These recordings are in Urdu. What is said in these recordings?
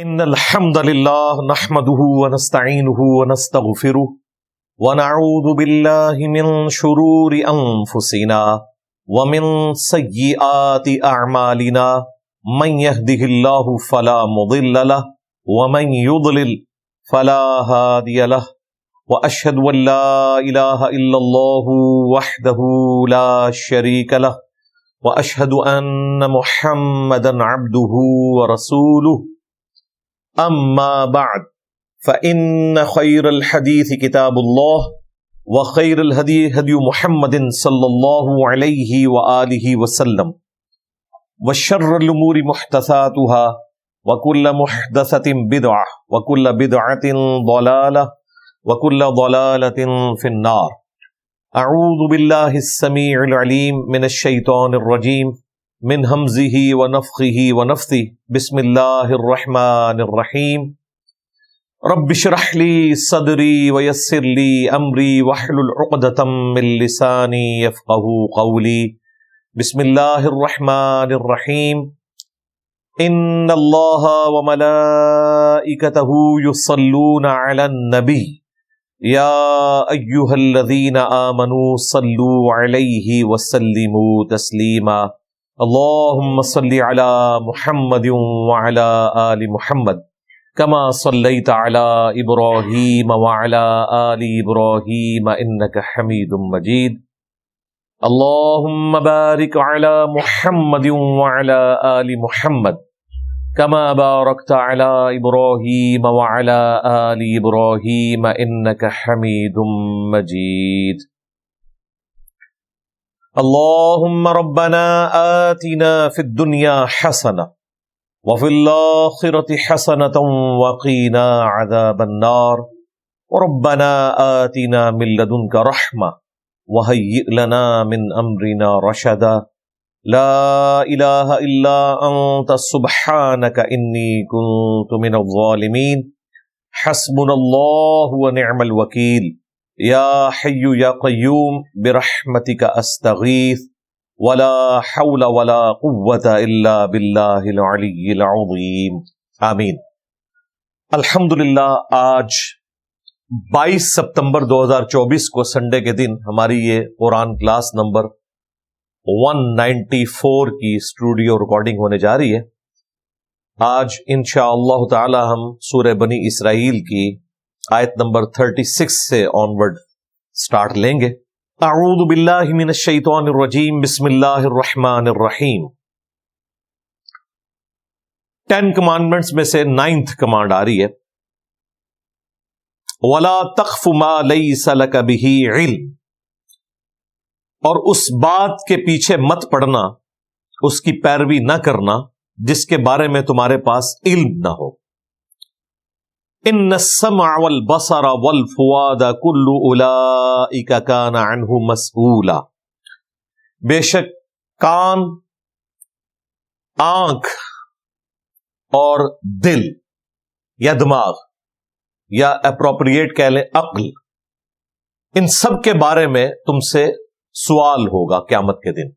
ان الحمد لله نحمده ونستعينه ونستغفره ونعوذ بالله من شرور انفسنا ومن سيئات اعمالنا من يهده الله فلا مضل له ومن يضلل فلا هادي له واشهد ان لا اله الا الله وحده لا شريك له واشهد ان محمدا عبده ورسوله اما بعد فان خير الحديث كتاب الله وخير الهدي هدي محمد صلى الله عليه واله وسلم وشر الامور محدثاتها وكل محدثة بدعة وكل بدعة ضلالة وكل ضلالة في النار. اعوذ بالله السميع العليم من الشيطان الرجيم من همزه ونفخه ونفثه. بسم الله الرحمن الرحيم. رب اشرح لي صدري ويسر لي امري واحلل عقدة من لساني يفقهوا قولي. بسم الله الرحمن الرحيم. ان الله وملائكته يصلون على النبي يا ايها الذين آمنوا صلوا عليه وسلموا تسليما. اللهم صل على محمد وعلى آل محمد كما صليت على إبراهيم وعلى آل إبراهيم إنك حميد مجيد. اللهم بارك على محمد وعلى آل محمد كما باركت على إبراهيم وعلى آل إبراهيم إنك حميد مجيد. اللهم ربنا آتنا في الدنيا حسنة وفي الآخرة حسنة وقنا عذاب النار. وربنا آتنا من لدنك رحمة وهيئ لنا من أمرنا رشدا. لا إله إلا أنت سبحانك إني كنت من الظالمين. حسبنا الله ونعم الوكيل. یا حی یا قیوم برحمتک استغیث ولا حول ولا قوة الا باللہ العلی العظیم. آمین. الحمدللہ آج 22 ستمبر 2024 کو سنڈے کے دن ہماری یہ قرآن کلاس نمبر 194 کی اسٹوڈیو ریکارڈنگ ہونے جا رہی ہے. آج انشاءاللہ تعالی ہم سورہ بنی اسرائیل کی آیت نمبر 36 سے آنورڈ سٹارٹ لیں گے. اعوذ باللہ من الشیطان الرجیم. بسم اللہ الرحمن الرحیم. 10 کمانڈمنٹس میں سے 9th کمانڈ آ رہی ہے. وَلَا تَخْفُ مَا لَيْسَ لَكَ بِهِ عِلْمٌ. اور اس بات کے پیچھے مت پڑنا، اس کی پیروی نہ کرنا جس کے بارے میں تمہارے پاس علم نہ ہو. ان السمع والبصر والفؤاد كل اولئک کان عنہ مسئولا. بے شک کان، آنکھ اور دل یا دماغ یا اپروپریٹ کہہ لیں عقل، ان سب کے بارے میں تم سے سوال ہوگا قیامت کے دن.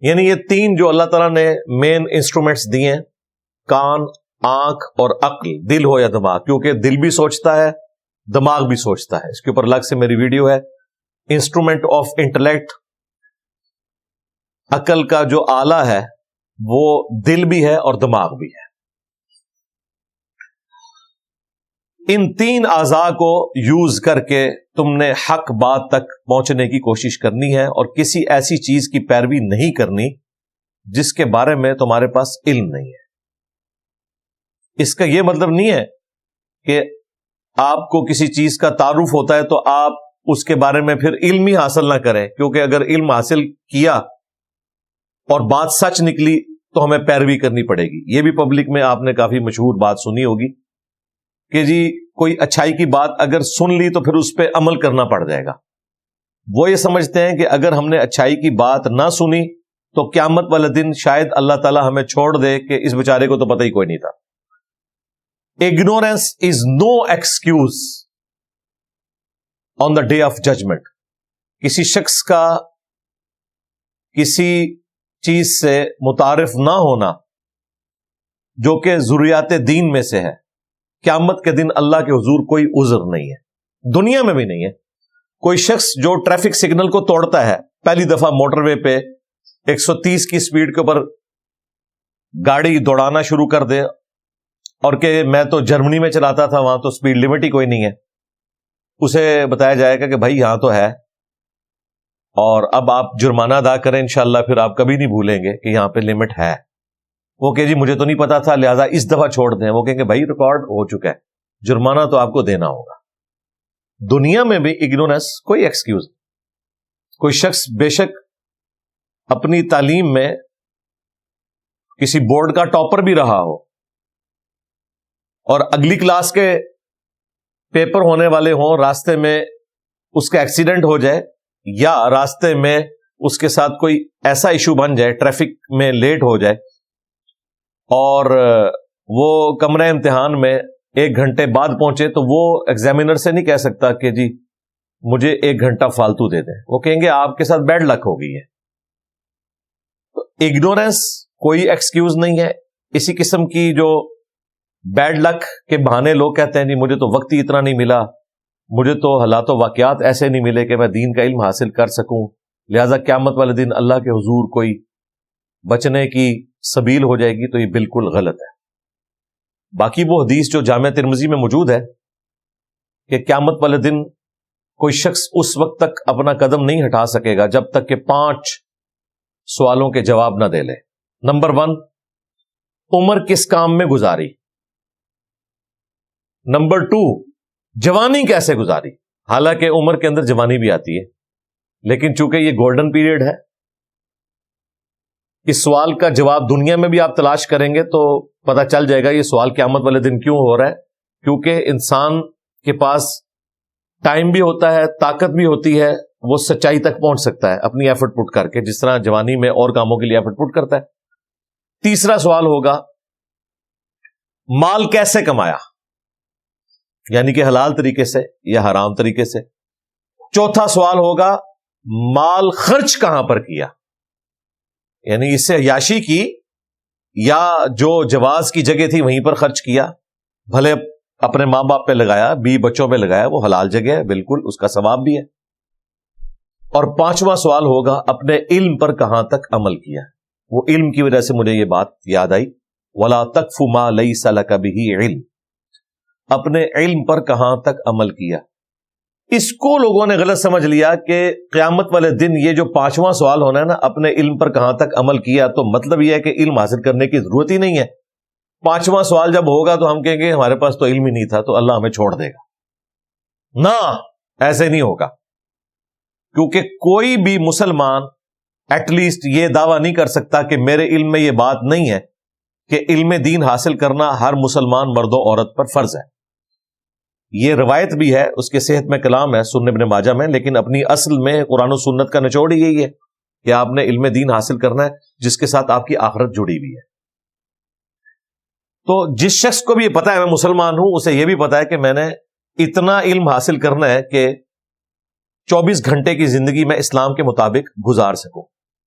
یعنی یہ 3 جو اللہ تعالیٰ نے مین انسٹرومنٹس دیے ہیں، کان، آنکھ اور عقل، دل ہو یا دماغ، کیونکہ دل بھی سوچتا ہے، دماغ بھی سوچتا ہے. اس کے اوپر الگ سے میری ویڈیو ہے. انسٹرومنٹ آف انٹلیکٹ، عقل کا جو آلہ ہے وہ دل بھی ہے اور دماغ بھی ہے. ان 3 اعضاء کو یوز کر کے تم نے حق بات تک پہنچنے کی کوشش کرنی ہے اور کسی ایسی چیز کی پیروی نہیں کرنی جس کے بارے میں تمہارے پاس علم نہیں ہے. اس کا یہ مطلب نہیں ہے کہ آپ کو کسی چیز کا تعارف ہوتا ہے تو آپ اس کے بارے میں پھر علم ہی حاصل نہ کریں، کیونکہ اگر علم حاصل کیا اور بات سچ نکلی تو ہمیں پیروی کرنی پڑے گی. یہ بھی پبلک میں آپ نے کافی مشہور بات سنی ہوگی کہ جی کوئی اچھائی کی بات اگر سن لی تو پھر اس پہ عمل کرنا پڑ جائے گا. وہ یہ سمجھتے ہیں کہ اگر ہم نے اچھائی کی بات نہ سنی تو قیامت والے دن شاید اللہ تعالیٰ ہمیں چھوڑ دے کہ اس بیچارے کو تو پتہ ہی کوئی نہیں تھا. Ignorance is no excuse on the day of judgment. کسی شخص کا کسی چیز سے متعارف نہ ہونا جو کہ ضروریات دین میں سے ہے، قیامت کے دن اللہ کے حضور کوئی عذر نہیں ہے، دنیا میں بھی نہیں ہے۔ کوئی شخص جو ٹریفک سگنل کو توڑتا ہے، پہلی دفعہ موٹر وے پہ 130 کی سپیڈ کے اوپر گاڑی دوڑانا شروع کر دے، اور کہ میں تو جرمنی میں چلاتا تھا، وہاں تو سپیڈ لمٹ ہی کوئی نہیں ہے، اسے بتایا جائے گا کہ بھائی یہاں تو ہے، اور اب آپ جرمانہ ادا کریں انشاءاللہ، پھر آپ کبھی نہیں بھولیں گے کہ یہاں پہ لمٹ ہے۔ وہ کہ جی مجھے تو نہیں پتا تھا لہذا اس دفعہ چھوڑ دیں، وہ کہیں گے بھائی ریکارڈ ہو چکا ہے، جرمانہ تو آپ کو دینا ہوگا۔ دنیا میں بھی اگنورنس کوئی ایکسکیوز نہیں۔ کوئی شخص بے شک اپنی تعلیم میں کسی بورڈ کا ٹاپر بھی رہا ہو، اور اگلی کلاس کے پیپر ہونے والے ہوں، راستے میں اس کا ایکسیڈنٹ ہو جائے، یا راستے میں اس کے ساتھ کوئی ایسا ایشو بن جائے، ٹریفک میں لیٹ ہو جائے، اور وہ کمرہ امتحان میں 1 گھنٹے بعد پہنچے، تو وہ ایگزامینر سے نہیں کہہ سکتا کہ جی مجھے 1 گھنٹہ فالتو دے دیں، وہ کہیں گے آپ کے ساتھ بیڈ لک ہو گئی ہے۔ تو اگنورینس کوئی ایکسکیوز نہیں ہے۔ اسی قسم کی جو بیڈ لک کے بہانے لوگ کہتے ہیں جی مجھے تو وقت ہی اتنا نہیں ملا، مجھے تو حالات و واقعات ایسے نہیں ملے کہ میں دین کا علم حاصل کر سکوں، لہذا قیامت والے دن اللہ کے حضور کوئی بچنے کی سبیل ہو جائے گی، تو یہ بالکل غلط ہے۔ باقی وہ حدیث جو جامع ترمذی میں موجود ہے کہ قیامت والے دن کوئی شخص اس وقت تک اپنا قدم نہیں ہٹا سکے گا جب تک کہ 5 سوالوں کے جواب نہ دے لے۔ نمبر 1، عمر کس کام میں گزاری؟ نمبر 2، جوانی کیسے گزاری؟ حالانکہ عمر کے اندر جوانی بھی آتی ہے، لیکن چونکہ یہ گولڈن پیریڈ ہے، اس سوال کا جواب دنیا میں بھی آپ تلاش کریں گے تو پتہ چل جائے گا یہ سوال قیامت والے دن کیوں ہو رہا ہے، کیونکہ انسان کے پاس ٹائم بھی ہوتا ہے، طاقت بھی ہوتی ہے، وہ سچائی تک پہنچ سکتا ہے اپنی ایفرٹ پٹ کر کے، جس طرح جوانی میں اور کاموں کے لیے ایفرٹ پٹ کرتا ہے۔ تیسرا سوال ہوگا مال کیسے کمایا، یعنی کہ حلال طریقے سے یا حرام طریقے سے۔ چوتھا سوال ہوگا مال خرچ کہاں پر کیا، یعنی اس سے عیاشی کی یا جو جواز کی جگہ تھی وہیں پر خرچ کیا، بھلے اپنے ماں باپ پہ لگایا، بیوی بچوں پہ لگایا، وہ حلال جگہ ہے، بالکل اس کا ثواب بھی ہے۔ اور پانچواں سوال ہوگا اپنے علم پر کہاں تک عمل کیا۔ وہ علم کی وجہ سے مجھے یہ بات یاد آئی، وَلَا تَقْفُ مَا لَيْسَ لَكَ بِهِ عِلْمٌ، اپنے علم پر کہاں تک عمل کیا۔ اس کو لوگوں نے غلط سمجھ لیا کہ قیامت والے دن یہ جو 5واں سوال ہونا ہے نا، اپنے علم پر کہاں تک عمل کیا، تو مطلب یہ ہے کہ علم حاصل کرنے کی ضرورت ہی نہیں ہے۔ 5واں سوال جب ہوگا تو ہم کہیں گے ہمارے پاس تو علم ہی نہیں تھا تو اللہ ہمیں چھوڑ دے گا۔ نہ، ایسے نہیں ہوگا، کیونکہ کوئی بھی مسلمان ایٹ لیسٹ یہ دعویٰ نہیں کر سکتا کہ میرے علم میں یہ بات نہیں ہے کہ علم دین حاصل کرنا ہر مسلمان مرد و عورت پر فرض ہے۔ یہ روایت بھی ہے، اس کے صحت میں کلام ہے سنن ابن ماجہ میں، لیکن اپنی اصل میں قرآن و سنت کا نچوڑ ہی یہی ہے کہ آپ نے علم دین حاصل کرنا ہے جس کے ساتھ آپ کی آخرت جڑی ہوئی ہے۔ تو جس شخص کو بھی یہ پتا ہے میں مسلمان ہوں، اسے یہ بھی پتا ہے کہ میں نے اتنا علم حاصل کرنا ہے کہ 24 گھنٹے کی زندگی میں اسلام کے مطابق گزار سکوں۔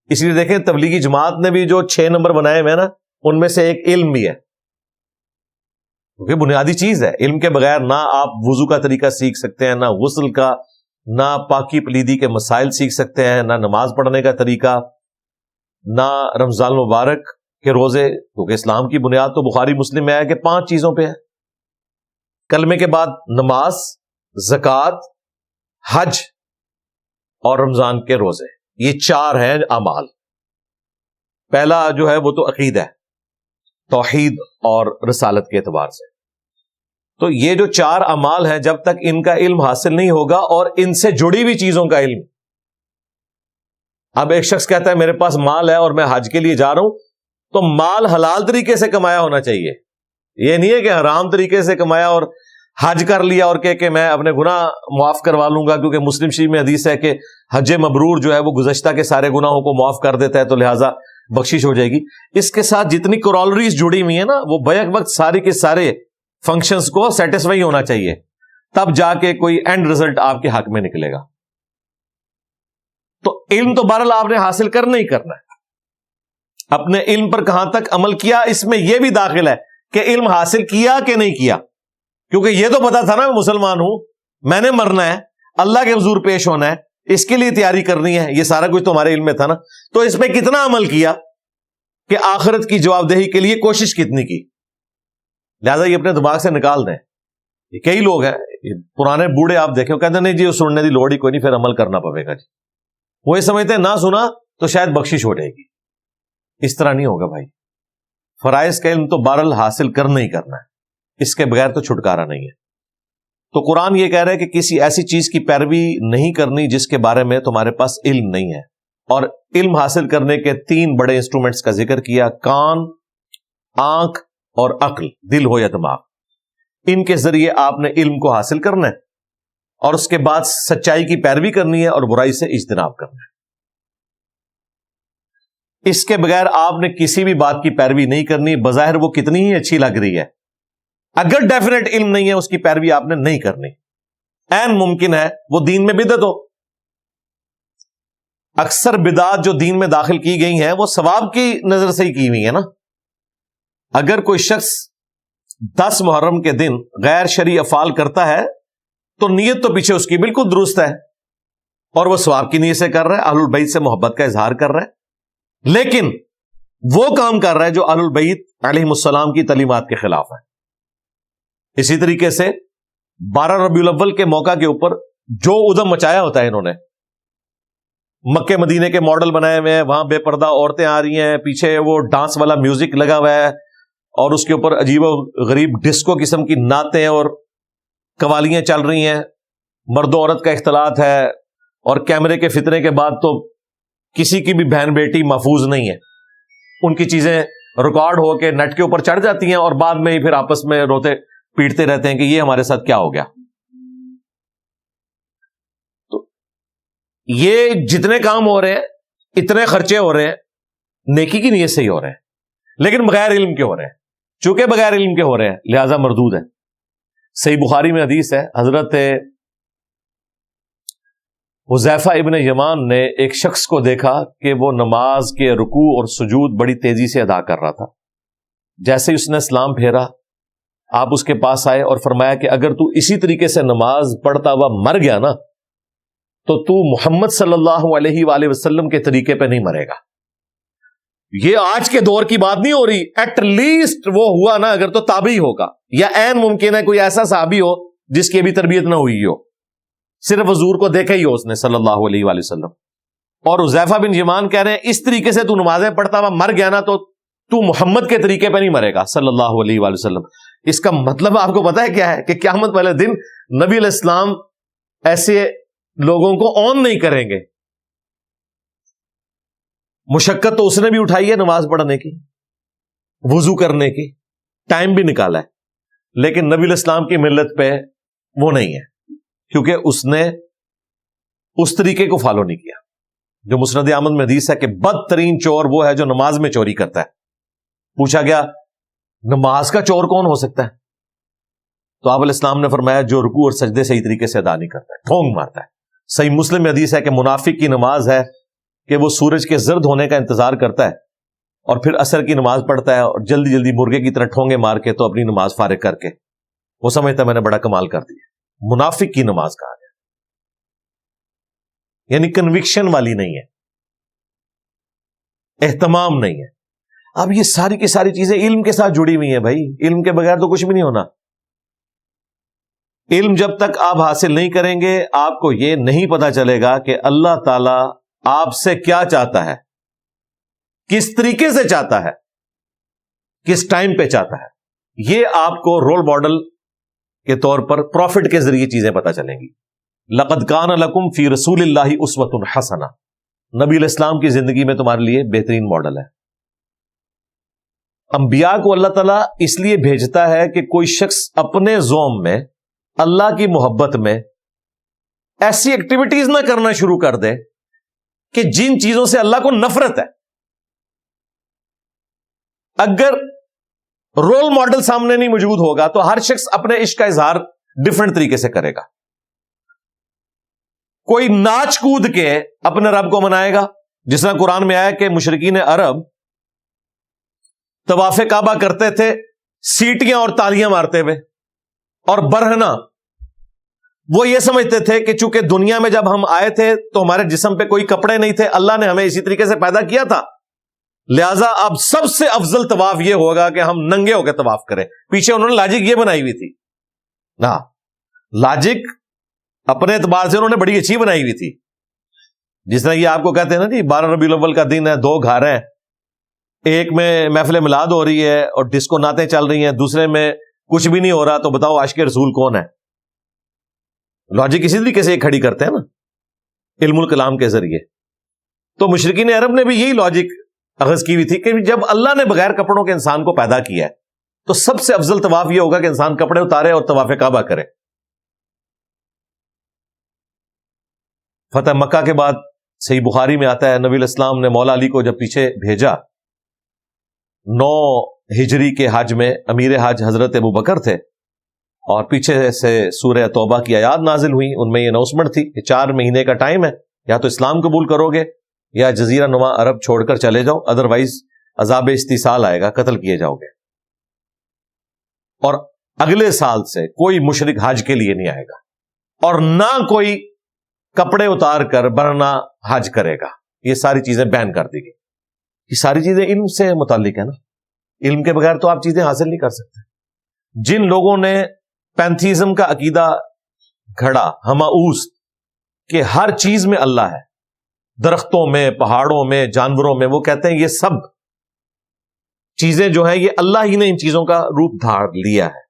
اس لیے دیکھیں تبلیغی جماعت نے بھی جو 6 نمبر بنائے ہوئے نا، ان میں سے ایک علم بھی ہے، کیونکہ بنیادی چیز ہے۔ علم کے بغیر نہ آپ وضو کا طریقہ سیکھ سکتے ہیں، نہ غسل کا، نہ پاکی پلیدی کے مسائل سیکھ سکتے ہیں، نہ نماز پڑھنے کا طریقہ، نہ رمضان مبارک کے روزے، کیونکہ اسلام کی بنیاد تو بخاری مسلم میں ہے کہ 5 چیزوں پہ ہے، کلمے کے بعد نماز، زکوٰۃ، حج اور رمضان کے روزے، یہ 4 ہیں اعمال۔ پہلا جو ہے وہ تو عقیدہ ہے، توحید اور رسالت کے اعتبار سے۔ تو یہ جو 4 اعمال ہیں، جب تک ان کا علم حاصل نہیں ہوگا اور ان سے جڑی ہوئی چیزوں کا علم، اب ایک شخص کہتا ہے میرے پاس مال ہے اور میں حج کے لیے جا رہا ہوں، تو مال حلال طریقے سے کمایا ہونا چاہیے، یہ نہیں ہے کہ حرام طریقے سے کمایا اور حج کر لیا اور کہ میں اپنے گناہ معاف کروا لوں گا، کیونکہ مسلم شریف میں حدیث ہے کہ حج مبرور جو ہے وہ گزشتہ کے سارے گناہوں کو معاف کر دیتا ہے، تو لہٰذا بخشش ہو جائے گی۔ اس کے ساتھ جتنی کورالریز جڑی ہوئی ہیں نا، وہ بیک وقت سارے کے سارے فنکشنز کو سیٹسفائی ہونا چاہیے، تب جا کے کوئی اینڈ رزلٹ آپ کے حق میں نکلے گا۔ تو علم تو بہرحال آپ نے حاصل کرنا ہی کرنا ہے۔ اپنے علم پر کہاں تک عمل کیا، اس میں یہ بھی داخل ہے کہ علم حاصل کیا کہ نہیں کیا، کیونکہ یہ تو پتا تھا نا میں مسلمان ہوں، میں نے مرنا ہے، اللہ کے حضور پیش ہونا ہے، اس کے لیے تیاری کرنی ہے، یہ سارا کچھ تمہارے علم میں تھا نا، تو اس پہ کتنا عمل کیا کہ آخرت کی جواب دہی کے لیے کوشش کتنی کی، لہذا یہ اپنے دماغ سے نکال دیں۔ کئی لوگ ہیں پرانے بوڑھے آپ دیکھیں، کہتے ہیں نہیں جی سننے دی لوڑ ہی کوئی نہیں، پھر عمل کرنا پڑے گا جی، وہ یہ سمجھتے ہیں نہ سنا تو شاید بخشش ہو جائے گی۔ اس طرح نہیں ہوگا بھائی، فرائض کا علم تو بہرحال حاصل کرنا ہی کرنا ہے، اس کے بغیر تو چھٹکارا نہیں ہے۔ تو قرآن یہ کہہ رہا ہے کہ کسی ایسی چیز کی پیروی نہیں کرنی جس کے بارے میں تمہارے پاس علم نہیں ہے، اور علم حاصل کرنے کے 3 بڑے انسٹرومنٹس کا ذکر کیا، کان، آنکھ اور عقل، دل ہو یا دماغ، ان کے ذریعے آپ نے علم کو حاصل کرنا ہے، اور اس کے بعد سچائی کی پیروی کرنی ہے اور برائی سے اجتناب کرنا ہے۔ اس کے بغیر آپ نے کسی بھی بات کی پیروی نہیں کرنی، بظاہر وہ کتنی ہی اچھی لگ رہی ہے، اگر ڈیفینیٹ علم نہیں ہے اس کی پیروی آپ نے نہیں کرنی، عین ممکن ہے وہ دین میں بدعت ہو۔ اکثر بدعات جو دین میں داخل کی گئی ہیں وہ ثواب کی نظر سے ہی کی ہوئی ہے نا۔ اگر کوئی شخص 10 محرم کے دن غیر شرعی افعال کرتا ہے تو نیت تو پیچھے اس کی بالکل درست ہے، اور وہ ثواب کی نیت سے کر رہا ہے، اہل البیت سے محبت کا اظہار کر رہا ہے، لیکن وہ کام کر رہا ہے جو اہل البیت علیہم السلام کی تعلیمات کے خلاف ہے۔ اسی طریقے سے 12 ربیع الاول کے موقع کے اوپر جو ادھم مچایا ہوتا ہے انہوں نے، مکے مدینے کے ماڈل بنائے ہوئے ہیں، وہاں بے پردہ عورتیں آ رہی ہیں، پیچھے وہ ڈانس والا میوزک لگا ہوا ہے، اور اس کے اوپر عجیب و غریب ڈسکو قسم کی نعتیں اور قوالیاں چل رہی ہیں، مرد و عورت کا اختلاط ہے، اور کیمرے کے فتنے کے بعد تو کسی کی بھی بہن بیٹی محفوظ نہیں ہے، ان کی چیزیں ریکارڈ ہو کے نیٹ کے اوپر چڑھ جاتی ہیں، اور بعد میں ہی پھر آپس میں روتے پیٹتے رہتے ہیں کہ یہ ہمارے ساتھ کیا ہو گیا۔ تو یہ جتنے کام ہو رہے ہیں، اتنے خرچے ہو رہے ہیں، نیکی کی نیت سے ہی ہو رہے ہیں، لیکن بغیر علم کے ہو رہے ہیں، چونکہ بغیر علم کے ہو رہے ہیں لہذا مردود ہے۔ صحیح بخاری میں حدیث ہے، حضرت حذیفہ ابن یمان نے ایک شخص کو دیکھا کہ وہ نماز کے رکوع اور سجود بڑی تیزی سے ادا کر رہا تھا۔ جیسے ہی اس نے اسلام پھیرا، آپ اس کے پاس آئے اور فرمایا کہ اگر تو اسی طریقے سے نماز پڑھتا ہوا مر گیا نا تو محمد صلی اللہ علیہ وآلہ وسلم کے طریقے پہ نہیں مرے گا۔ یہ آج کے دور کی بات نہیں ہو رہی، ایٹ لیسٹ وہ ہوا نا اگر تو تابعی ہوگا، یا عین ممکن ہے کوئی ایسا صحابی ہو جس کی ابھی تربیت نہ ہوئی ہو، صرف حضور کو دیکھا ہی ہو اس نے صلی اللہ علیہ وآلہ وسلم۔ اور حذیفہ بن یمان کہہ رہے ہیں اس طریقے سے تو نمازیں پڑھتا ہوا مر گیا نا تو محمد کے طریقے پہ نہیں مرے گا صلی اللہ علیہ وآلہ وسلم۔ اس کا مطلب آپ کو پتا ہے کیا ہے؟ کہ قیامت والے دن نبی علیہ السلام ایسے لوگوں کو آن نہیں کریں گے۔ مشقت تو اس نے بھی اٹھائی ہے نماز پڑھنے کی، وضو کرنے کی، ٹائم بھی نکالا ہے، لیکن نبی علیہ السلام کی ملت پہ وہ نہیں ہے، کیونکہ اس نے اس طریقے کو فالو نہیں کیا۔ جو مسند احمد میں حدیث ہے کہ بدترین چور وہ ہے جو نماز میں چوری کرتا ہے۔ پوچھا گیا نماز کا چور کون ہو سکتا ہے؟ تو آپ علیہ السلام نے فرمایا جو رکوع اور سجدے صحیح طریقے سے ادا نہیں کرتا ہے، ٹھونگ مارتا ہے۔ صحیح مسلم میں حدیث ہے کہ منافق کی نماز ہے کہ وہ سورج کے زرد ہونے کا انتظار کرتا ہے اور پھر عصر کی نماز پڑھتا ہے، اور جلدی جلدی مرغے کی طرح ٹھونگے مار کے تو اپنی نماز فارغ کر کے وہ سمجھتا ہے میں نے بڑا کمال کر دیا۔ منافق کی نماز کہا گیا، یعنی کنوکشن والی نہیں ہے، اہتمام نہیں ہے۔ اب یہ ساری کی ساری چیزیں علم کے ساتھ جڑی ہوئی ہیں بھائی، علم کے بغیر تو کچھ بھی نہیں ہونا۔ علم جب تک آپ حاصل نہیں کریں گے آپ کو یہ نہیں پتا چلے گا کہ اللہ تعالی آپ سے کیا چاہتا ہے، کس طریقے سے چاہتا ہے، کس ٹائم پہ چاہتا ہے۔ یہ آپ کو رول ماڈل کے طور پر پروفٹ کے ذریعے چیزیں پتا چلیں گی۔ لقد کان لکم فی رسول اللہ اسوۃ حسنہ، نبی علیہ السلام کی زندگی میں تمہارے لیے بہترین ماڈل ہے۔ انبیاء کو اللہ تعالیٰ اس لیے بھیجتا ہے کہ کوئی شخص اپنے زوم میں اللہ کی محبت میں ایسی ایکٹیویٹیز نہ کرنا شروع کر دے کہ جن چیزوں سے اللہ کو نفرت ہے۔ اگر رول ماڈل سامنے نہیں موجود ہوگا تو ہر شخص اپنے عشق کا اظہار ڈفرنٹ طریقے سے کرے گا۔ کوئی ناچ کود کے اپنے رب کو منائے گا، جس طرح قرآن میں آیا کہ مشرکین عرب طواف کعبہ کرتے تھے سیٹیاں اور تالیاں مارتے ہوئے، اور برہنہ وہ یہ سمجھتے تھے کہ چونکہ دنیا میں جب ہم آئے تھے تو ہمارے جسم پہ کوئی کپڑے نہیں تھے، اللہ نے ہمیں اسی طریقے سے پیدا کیا تھا، لہذا اب سب سے افضل طواف یہ ہوگا کہ ہم ننگے ہو کے طواف کریں۔ پیچھے انہوں نے لاجک یہ بنائی ہوئی تھی، ہاں لاجک اپنے اعتبار سے انہوں نے بڑی اچھی بنائی ہوئی تھی، جس طرح یہ آپ کو کہتے ہیں نا جی 12 ربیع الاول کا دن ہے، 2 گھر ہیں، ایک میں محفل میلاد ہو رہی ہے اور ڈسکو نعتیں چل رہی ہیں، دوسرے میں کچھ بھی نہیں ہو رہا، تو بتاؤ عاشق رسول کون ہے؟ لاجک اسی طریقے سے کھڑی کرتے ہیں نا علم الکلام کے ذریعے۔ تو مشرکین عرب نے بھی یہی لاجک اخذ کی ہوئی تھی کہ جب اللہ نے بغیر کپڑوں کے انسان کو پیدا کیا ہے تو سب سے افضل طواف یہ ہوگا کہ انسان کپڑے اتارے اور طواف کعبہ کرے۔ فتح مکہ کے بعد صحیح بخاری میں آتا ہے نبی علیہ السلام نے مولا علی کو جب پیچھے بھیجا، 9 ہجری کے حج میں امیر حج حضرت ابو بکر تھے، اور پیچھے سے سورہ توبہ کی آیات نازل ہوئی، ان میں یہ اناؤنسمنٹ تھی کہ 4 مہینے کا ٹائم ہے، یا تو اسلام قبول کرو گے یا جزیرہ نما عرب چھوڑ کر چلے جاؤ، ادروائز عذاب استیصال آئے گا، قتل کیے جاؤ گے۔ اور اگلے سال سے کوئی مشرک حج کے لیے نہیں آئے گا، اور نہ کوئی کپڑے اتار کر برہنہ حج کرے گا۔ یہ ساری چیزیں بین کر دی گئی۔ یہ ساری چیزیں علم سے متعلق ہے نا، علم کے بغیر تو آپ چیزیں حاصل نہیں کر سکتے۔ جن لوگوں نے پینتھیزم کا عقیدہ گھڑا، ہماؤس کہ ہر چیز میں اللہ ہے، درختوں میں، پہاڑوں میں، جانوروں میں، وہ کہتے ہیں یہ سب چیزیں جو ہیں یہ اللہ ہی نے ان چیزوں کا روپ دھار لیا ہے۔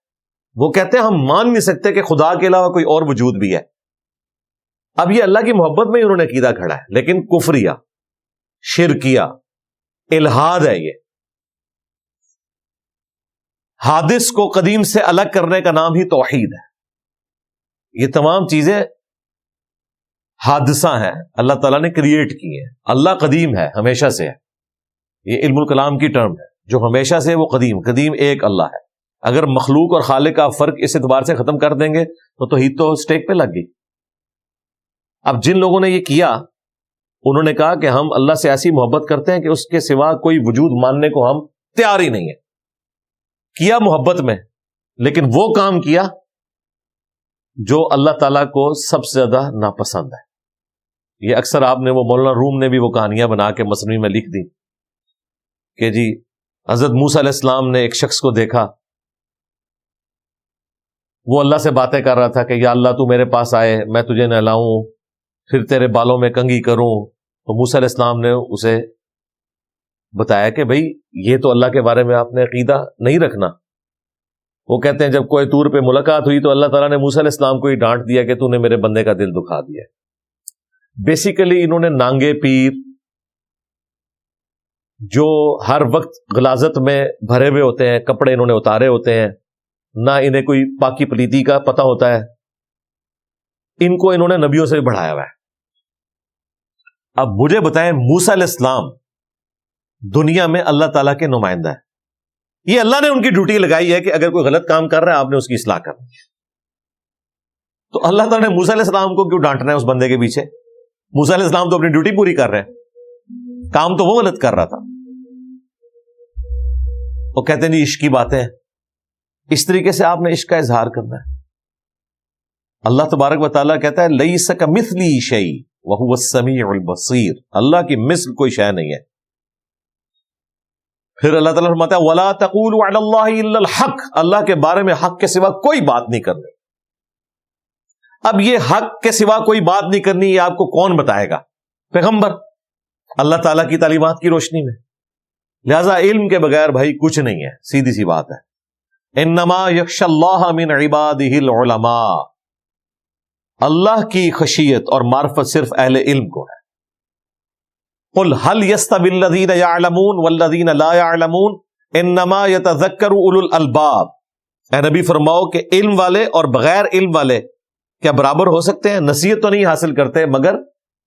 وہ کہتے ہیں ہم مان نہیں سکتے کہ خدا کے علاوہ کوئی اور وجود بھی ہے۔ اب یہ اللہ کی محبت میں انہوں نے عقیدہ کھڑا ہے، لیکن کفریہ، شرکیہ، الہاد ہے۔ یہ حادث کو قدیم سے الگ کرنے کا نام ہی توحید ہے۔ یہ تمام چیزیں حادثہ ہیں، اللہ تعالیٰ نے کریٹ کی ہیں۔ اللہ قدیم ہے، ہمیشہ سے ہے، یہ علم الکلام کی ٹرم ہے، جو ہمیشہ سے وہ قدیم ایک اللہ ہے۔ اگر مخلوق اور خالق کا فرق اس اعتبار سے ختم کر دیں گے تو توحید تو اسٹیک پہ لگ گئی۔ اب جن لوگوں نے یہ کیا، انہوں نے کہا کہ ہم اللہ سے ایسی محبت کرتے ہیں کہ اس کے سوا کوئی وجود ماننے کو ہم تیار ہی نہیں ہے۔ کیا محبت میں، لیکن وہ کام کیا جو اللہ تعالیٰ کو سب سے زیادہ ناپسند ہے۔ یہ اکثر آپ نے وہ مولانا روم نے بھی وہ کہانیاں بنا کے مصنوعی میں لکھ دی کہ جی حضرت موسیٰ علیہ السلام نے ایک شخص کو دیکھا، وہ اللہ سے باتیں کر رہا تھا کہ یا اللہ تو میرے پاس آئے، میں تجھے نہلاؤں، پھر تیرے بالوں میں کنگھی کروں۔ تو موسیٰ علیہ السلام نے اسے بتایا کہ بھئی یہ تو اللہ کے بارے میں آپ نے عقیدہ نہیں رکھنا۔ وہ کہتے ہیں جب کوہ طور پہ ملاقات ہوئی تو اللہ تعالیٰ نے موسیٰ علیہ السلام کو ہی ڈانٹ دیا کہ تو نے میرے بندے کا دل دکھا دیا۔ بیسیکلی انہوں نے نانگے پیر جو ہر وقت غلاظت میں بھرے ہوئے ہوتے ہیں، کپڑے انہوں نے اتارے ہوتے ہیں، نہ انہیں کوئی پاکی پلیتی کا پتہ ہوتا ہے، ان کو انہوں نے نبیوں سے بھی بڑھایا ہوا ہے۔ اب مجھے بتائیں، موسیٰ علیہ السلام دنیا میں اللہ تعالیٰ کے نمائندہ ہے، یہ اللہ نے ان کی ڈیوٹی لگائی ہے کہ اگر کوئی غلط کام کر رہا ہے آپ نے اس کی اصلاح کرنی ہے۔ تو اللہ تعالیٰ نے موسیٰ علیہ السلام کو کیوں ڈانٹنا ہے اس بندے کے پیچھے؟ موسیٰ علیہ السلام تو اپنی ڈیوٹی پوری کر رہے ہیں، کام تو وہ غلط کر رہا تھا۔ وہ کہتے ہیں نہیں عشق کی باتیں ہیں، اس طریقے سے آپ نے عشق کا اظہار کرنا ہے۔ اللہ تبارک و تعالیٰ کہتا ہے لیس کمثلہ شیء وہو السمیع البصیر، اللہ کی مثل کوئی شے نہیں ہے۔ پھر اللہ تعالیٰ فرماتا ہے وَلَا تَقُولُوا عَلَى اللَّهِ إِلَّا الْحَقَّ، اللہ کے بارے میں حق کے سوا کوئی بات نہیں کرنی۔ اب یہ حق کے سوا کوئی بات نہیں کرنی، یہ آپ کو کون بتائے گا؟ پیغمبر، اللہ تعالیٰ کی تعلیمات کی روشنی میں۔ لہذا علم کے بغیر بھائی کچھ نہیں ہے، سیدھی سی بات ہے۔ انما یخشی اللہ من عبادہ العلماء، اللہ کی خشیت اور معرفت صرف اہل علم کو ہے۔ قل هل يستوي الذين يعلمون والذين لا يعلمون انما يتذكر اولو الالباب، اے نبی فرماؤ کہ علم والے اور بغیر علم والے کیا برابر ہو سکتے ہیں؟ نصیحت تو نہیں حاصل کرتے مگر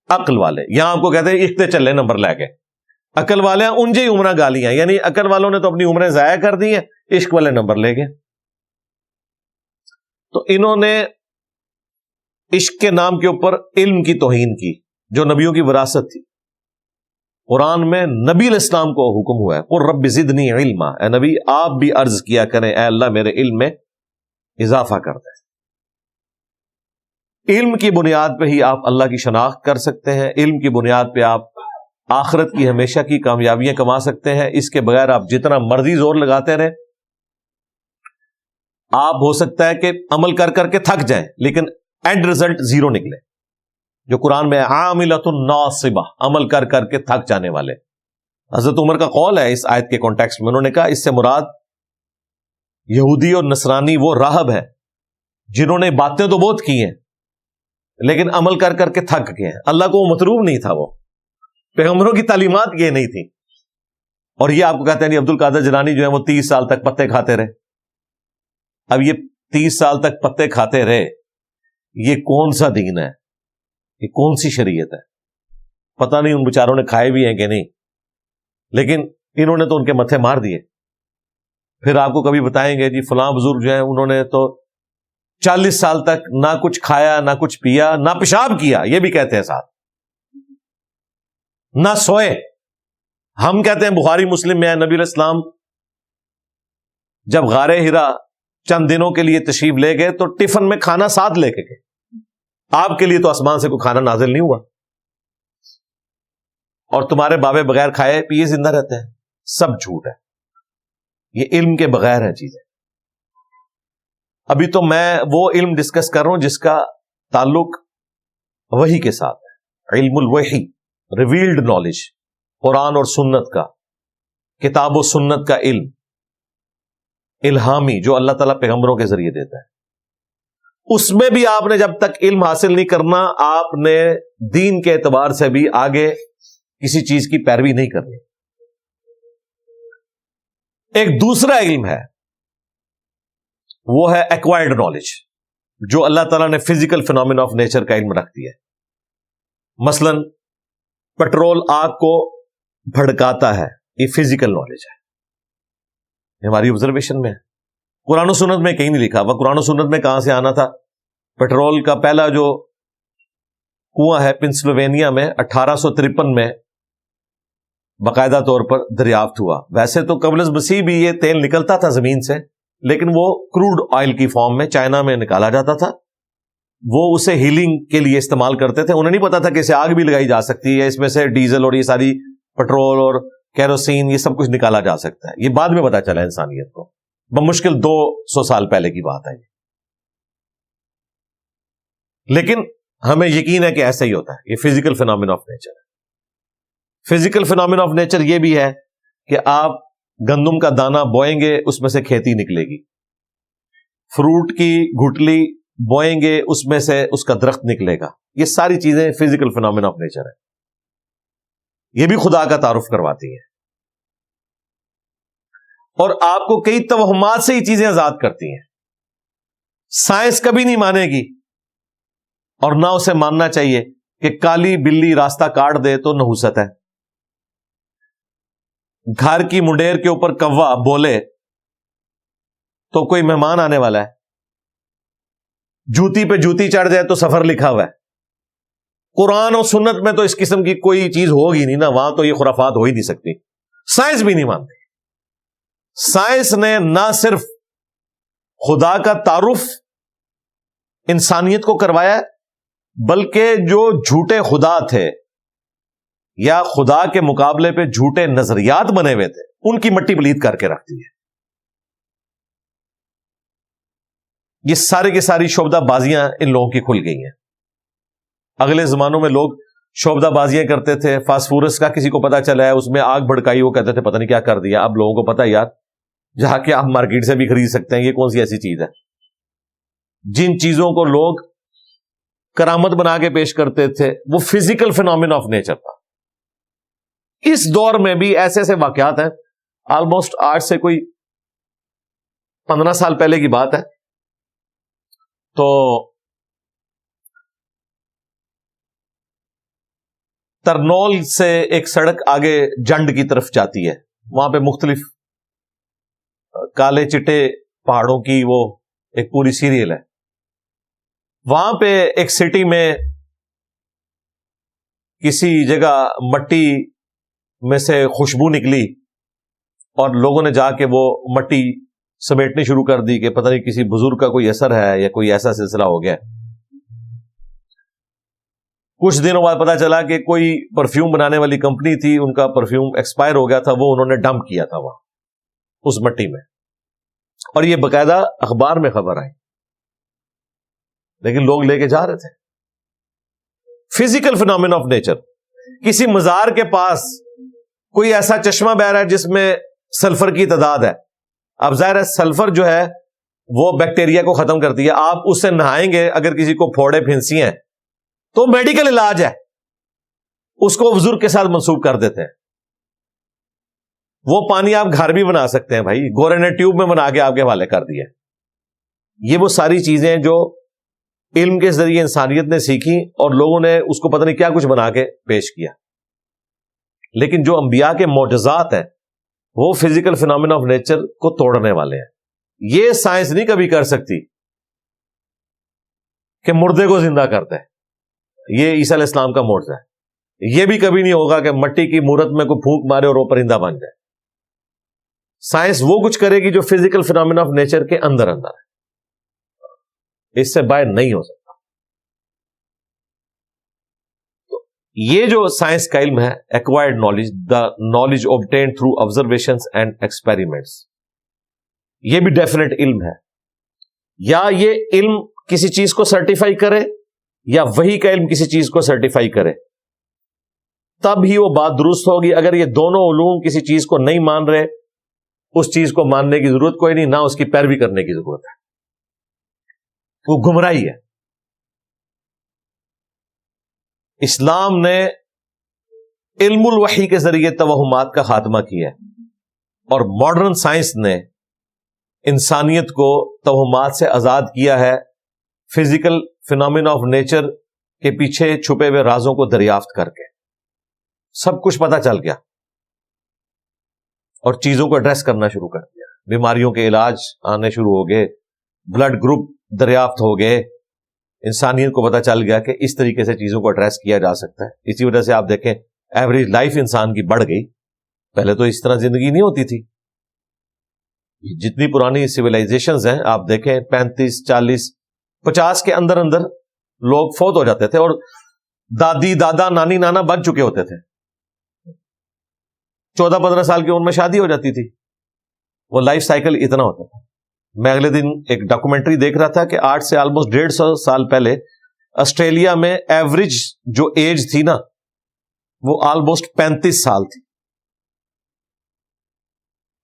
عقل والے۔ یہاں آپ کو کہتے ہیں اختے چلے نمبر لے کے، عقل والے انجے ہی عمرہ گالیاں، یعنی عقل والوں نے تو اپنی عمریں ضائع کر دی ہیں، عشق والے نمبر لے گئے۔ تو انہوں نے عشق کے نام کے اوپر علم کی توہین کی جو نبیوں کی وراثت تھی۔ قرآن میں نبی علیہ السلام کو حکم ہوا ہے قل رب زدنی علما، اے نبی آپ بھی عرض کیا کریں اے اللہ میرے علم میں اضافہ کر دیں۔ علم کی بنیاد پہ ہی آپ اللہ کی شناخت کر سکتے ہیں، علم کی بنیاد پہ آپ آخرت کی ہمیشہ کی کامیابیاں کما سکتے ہیں۔ اس کے بغیر آپ جتنا مرضی زور لگاتے رہیں، آپ ہو سکتا ہے کہ عمل کر کر کے تھک جائیں لیکن اینڈ رزلٹ زیرو نکلے، جو قرآن میں عاملۃ ناصبہ، عمل کر کر کے تھک جانے والے۔ حضرت عمر کا قول ہے اس آیت کے کانٹیکسٹ میں، انہوں نے کہا اس سے مراد یہودی اور نصرانی وہ راہب ہے جنہوں نے باتیں تو بہت کی ہیں لیکن عمل کر کر کے تھک گئے ہیں۔ اللہ کو وہ مطلوب نہیں تھا، وہ پیغمبروں کی تعلیمات یہ نہیں تھی۔ اور یہ آپ کو کہتے ہیں عبد القادر جیلانی جو ہے وہ 30 سال تک پتے کھاتے رہے۔ اب یہ 30 سال تک پتے کھاتے رہے، یہ کون سا دین ہے؟ یہ کون سی شریعت ہے؟ پتہ نہیں ان بیچاروں نے کھائے بھی ہیں کہ نہیں، لیکن انہوں نے تو ان کے متھے مار دیے۔ پھر آپ کو کبھی بتائیں گے جی فلاں بزرگ جو ہیں انہوں نے تو 40 سال تک نہ کچھ کھایا نہ کچھ پیا نہ پیشاب کیا، یہ بھی کہتے ہیں ساتھ، نہ سوئے۔ ہم کہتے ہیں بخاری مسلم میں ہے نبی علیہ السلام جب غار ہرا چند دنوں کے لیے تشریف لے گئے تو ٹفن میں کھانا ساتھ لے کے گئے۔ آپ کے لیے تو آسمان سے کوئی کھانا نازل نہیں ہوا، اور تمہارے بابے بغیر کھائے پیے زندہ رہتے ہیں۔ سب جھوٹ ہے، یہ علم کے بغیر ہے چیزیں۔ ابھی تو میں وہ علم ڈسکس کر رہا ہوں جس کا تعلق وحی کے ساتھ ہے، علم الوحی، ریویلڈ نالج، قرآن اور سنت کا، کتاب و سنت کا علم، الہامی جو اللہ تعالیٰ پیغمبروں کے ذریعے دیتا ہے۔ اس میں بھی آپ نے جب تک علم حاصل نہیں کرنا، آپ نے دین کے اعتبار سے بھی آگے کسی چیز کی پیروی نہیں کرنی۔ ایک دوسرا علم ہے، وہ ہے ایکوائرڈ نالج، جو اللہ تعالیٰ نے فزیکل فینومینا آف نیچر کا علم رکھ دیا ہے۔ مثلا پیٹرول آگ کو بھڑکاتا ہے، یہ فزیکل نالج ہے، یہ ہماری آبزرویشن میں ہے۔ قرآن و سنت میں کہیں نہیں لکھا، وہ قرآن و سنت میں کہاں سے آنا تھا؟ پیٹرول کا پہلا جو کنواں ہے پنسلوینیا میں 1853 میں باقاعدہ طور پر دریافت ہوا۔ ویسے تو قبل از مسیح بھی یہ تیل نکلتا تھا زمین سے، لیکن وہ کروڈ آئل کی فارم میں چائنا میں نکالا جاتا تھا۔ وہ اسے ہیلنگ کے لیے استعمال کرتے تھے، انہیں نہیں پتا تھا کہ اسے آگ بھی لگائی جا سکتی ہے، اس میں سے ڈیزل اور یہ ساری پیٹرول اور کیروسین یہ سب کچھ نکالا جا سکتا ہے۔ یہ بعد میں پتا چلا انسانیت کو، بمشکل 200 سال پہلے کی بات ہے۔ لیکن ہمیں یقین ہے کہ ایسا ہی ہوتا ہے، یہ فزیکل فینومینا آف نیچر ہے۔ فزیکل فینومینا آف نیچر یہ بھی ہے کہ آپ گندم کا دانہ بوئیں گے، اس میں سے کھیتی نکلے گی، فروٹ کی گھٹلی بوئیں گے، اس میں سے اس کا درخت نکلے گا۔ یہ ساری چیزیں فزیکل فینومینا آف نیچر ہے، یہ بھی خدا کا تعارف کرواتی ہیں، اور آپ کو کئی توہمات سے یہ چیزیں آزاد کرتی ہیں۔ سائنس کبھی نہیں مانے گی، اور نہ اسے ماننا چاہیے کہ کالی بلی راستہ کاٹ دے تو نحوست ہے، گھر کی منڈیر کے اوپر کوا بولے تو کوئی مہمان آنے والا ہے، جوتی پہ جوتی چڑھ جائے تو سفر لکھا ہوا ہے۔ قرآن اور سنت میں تو اس قسم کی کوئی چیز ہوگی نہیں نا، وہاں تو یہ خرافات ہو ہی نہیں سکتی۔ سائنس بھی نہیں مانتی۔ سائنس نے نہ صرف خدا کا تعارف انسانیت کو کروایا، بلکہ جو جھوٹے خدا تھے یا خدا کے مقابلے پہ جھوٹے نظریات بنے ہوئے تھے، ان کی مٹی پلیت کر کے رکھتی ہے۔ یہ سارے کی ساری شعبدہ بازیاں ان لوگوں کی کھل گئی ہیں۔ اگلے زمانوں میں لوگ شعبدہ بازیاں کرتے تھے، فاسفورس کا کسی کو پتا چلا ہے اس میں آگ بھڑکائی، وہ کہتے تھے پتہ نہیں کیا کر دیا۔ اب لوگوں کو پتا ہے یار، جہاں کہ آپ مارکیٹ سے بھی خرید سکتے ہیں، یہ کون سی ایسی چیز ہے؟ جن چیزوں کو لوگ کرامت بنا کے پیش کرتے تھے وہ فزیکل فینومینا آف نیچر تھا۔ اس دور میں بھی ایسے ایسے واقعات ہیں، آلموسٹ آج سے کوئی 15 سال پہلے کی بات ہے، تو ترنول سے ایک سڑک آگے جنڈ کی طرف جاتی ہے، وہاں پہ مختلف کالے چٹے پہاڑوں کی وہ ایک پوری سیریل ہے۔ وہاں پہ ایک سٹی میں کسی جگہ مٹی میں سے خوشبو نکلی اور لوگوں نے جا کے وہ مٹی سمیٹنی شروع کر دی کہ پتہ نہیں کسی بزرگ کا کوئی اثر ہے یا کوئی ایسا سلسلہ ہو گیا. کچھ دنوں بعد پتا چلا کہ کوئی پرفیوم بنانے والی کمپنی تھی, ان کا پرفیوم ایکسپائر ہو گیا تھا, وہ انہوں نے ڈمپ کیا تھا وہاں اس مٹی میں, اور یہ باقاعدہ اخبار میں خبر آئی, لیکن لوگ لے کے جا رہے تھے. Physical phenomena of nature. کسی مزار کے پاس کوئی ایسا چشمہ بہ رہا ہے جس میں سلفر کی تعداد ہے. اب ظاہر ہے سلفر جو ہے وہ بیکٹیریا کو ختم کرتی ہے, آپ اس سے نہائیں گے, اگر کسی کو پھوڑے پھنسی ہیں تو میڈیکل علاج ہے, اس کو بزرگ کے ساتھ منسوب کر دیتے ہیں. وہ پانی آپ گھر بھی بنا سکتے ہیں بھائی, گورے نے ٹیوب میں بنا کے آپ کے حوالے کر دیا. یہ وہ ساری چیزیں جو علم کے ذریعے انسانیت نے سیکھی اور لوگوں نے اس کو پتہ نہیں کیا کچھ بنا کے پیش کیا. لیکن جو انبیاء کے معجزات ہیں وہ فزیکل فینومینا آف نیچر کو توڑنے والے ہیں. یہ سائنس نہیں کبھی کر سکتی کہ مردے کو زندہ کرتا ہے, یہ عیسیٰ علیہ السلام کا معجزہ ہے. یہ بھی کبھی نہیں ہوگا کہ مٹی کی مورت میں کوئی پھونک مارے اور وہ پرندہ بن جائے. سائنس وہ کچھ کرے گی جو فزیکل فینومینا آف نیچر کے اندر اندر ہے, اس سے باہر نہیں ہو سکتا. تو یہ جو سائنس کا علم ہے, acquired knowledge, the knowledge obtained through observations and experiments, یہ بھی ڈیفینیٹ علم ہے. یا یہ علم کسی چیز کو سرٹیفائی کرے یا وہی کا علم کسی چیز کو سرٹیفائی کرے, تب ہی وہ بات درست ہوگی. اگر یہ دونوں علوم کسی چیز کو نہیں مان رہے, اس چیز کو ماننے کی ضرورت کوئی نہیں, نہ اس کی پیروی کرنے کی ضرورت ہے, وہ گمراہی ہے. اسلام نے علم الوحی کے ذریعے توہمات کا خاتمہ کیا ہے, اور ماڈرن سائنس نے انسانیت کو توہمات سے آزاد کیا ہے, فزیکل فینومینا آف نیچر کے پیچھے چھپے ہوئے رازوں کو دریافت کر کے. سب کچھ پتا چل گیا اور چیزوں کو ایڈریس کرنا شروع کر دیا. بیماریوں کے علاج آنے شروع ہو گئے, بلڈ گروپ دریافت ہو گئے, انسانیت کو پتا چل گیا کہ اس طریقے سے چیزوں کو ایڈریس کیا جا سکتا ہے. اسی وجہ سے آپ دیکھیں ایوریج لائف انسان کی بڑھ گئی. پہلے تو اس طرح زندگی نہیں ہوتی تھی. جتنی پرانی سویلائزیشنز ہیں آپ دیکھیں 35, 40, 50 کے اندر اندر لوگ فوت ہو جاتے تھے, اور دادی دادا نانی نانا بن چکے ہوتے تھے. 14-15 سال کی عمر میں شادی ہو جاتی تھی. وہ لائف سائیکل اتنا ہوتا تھا. میں اگلے دن ایک ڈاکومنٹری دیکھ رہا تھا کہ 8 سے آلموسٹ 150 سال پہلے آسٹریلیا میں ایوریج جو ایج تھی نا وہ آلموسٹ 35 سال تھی.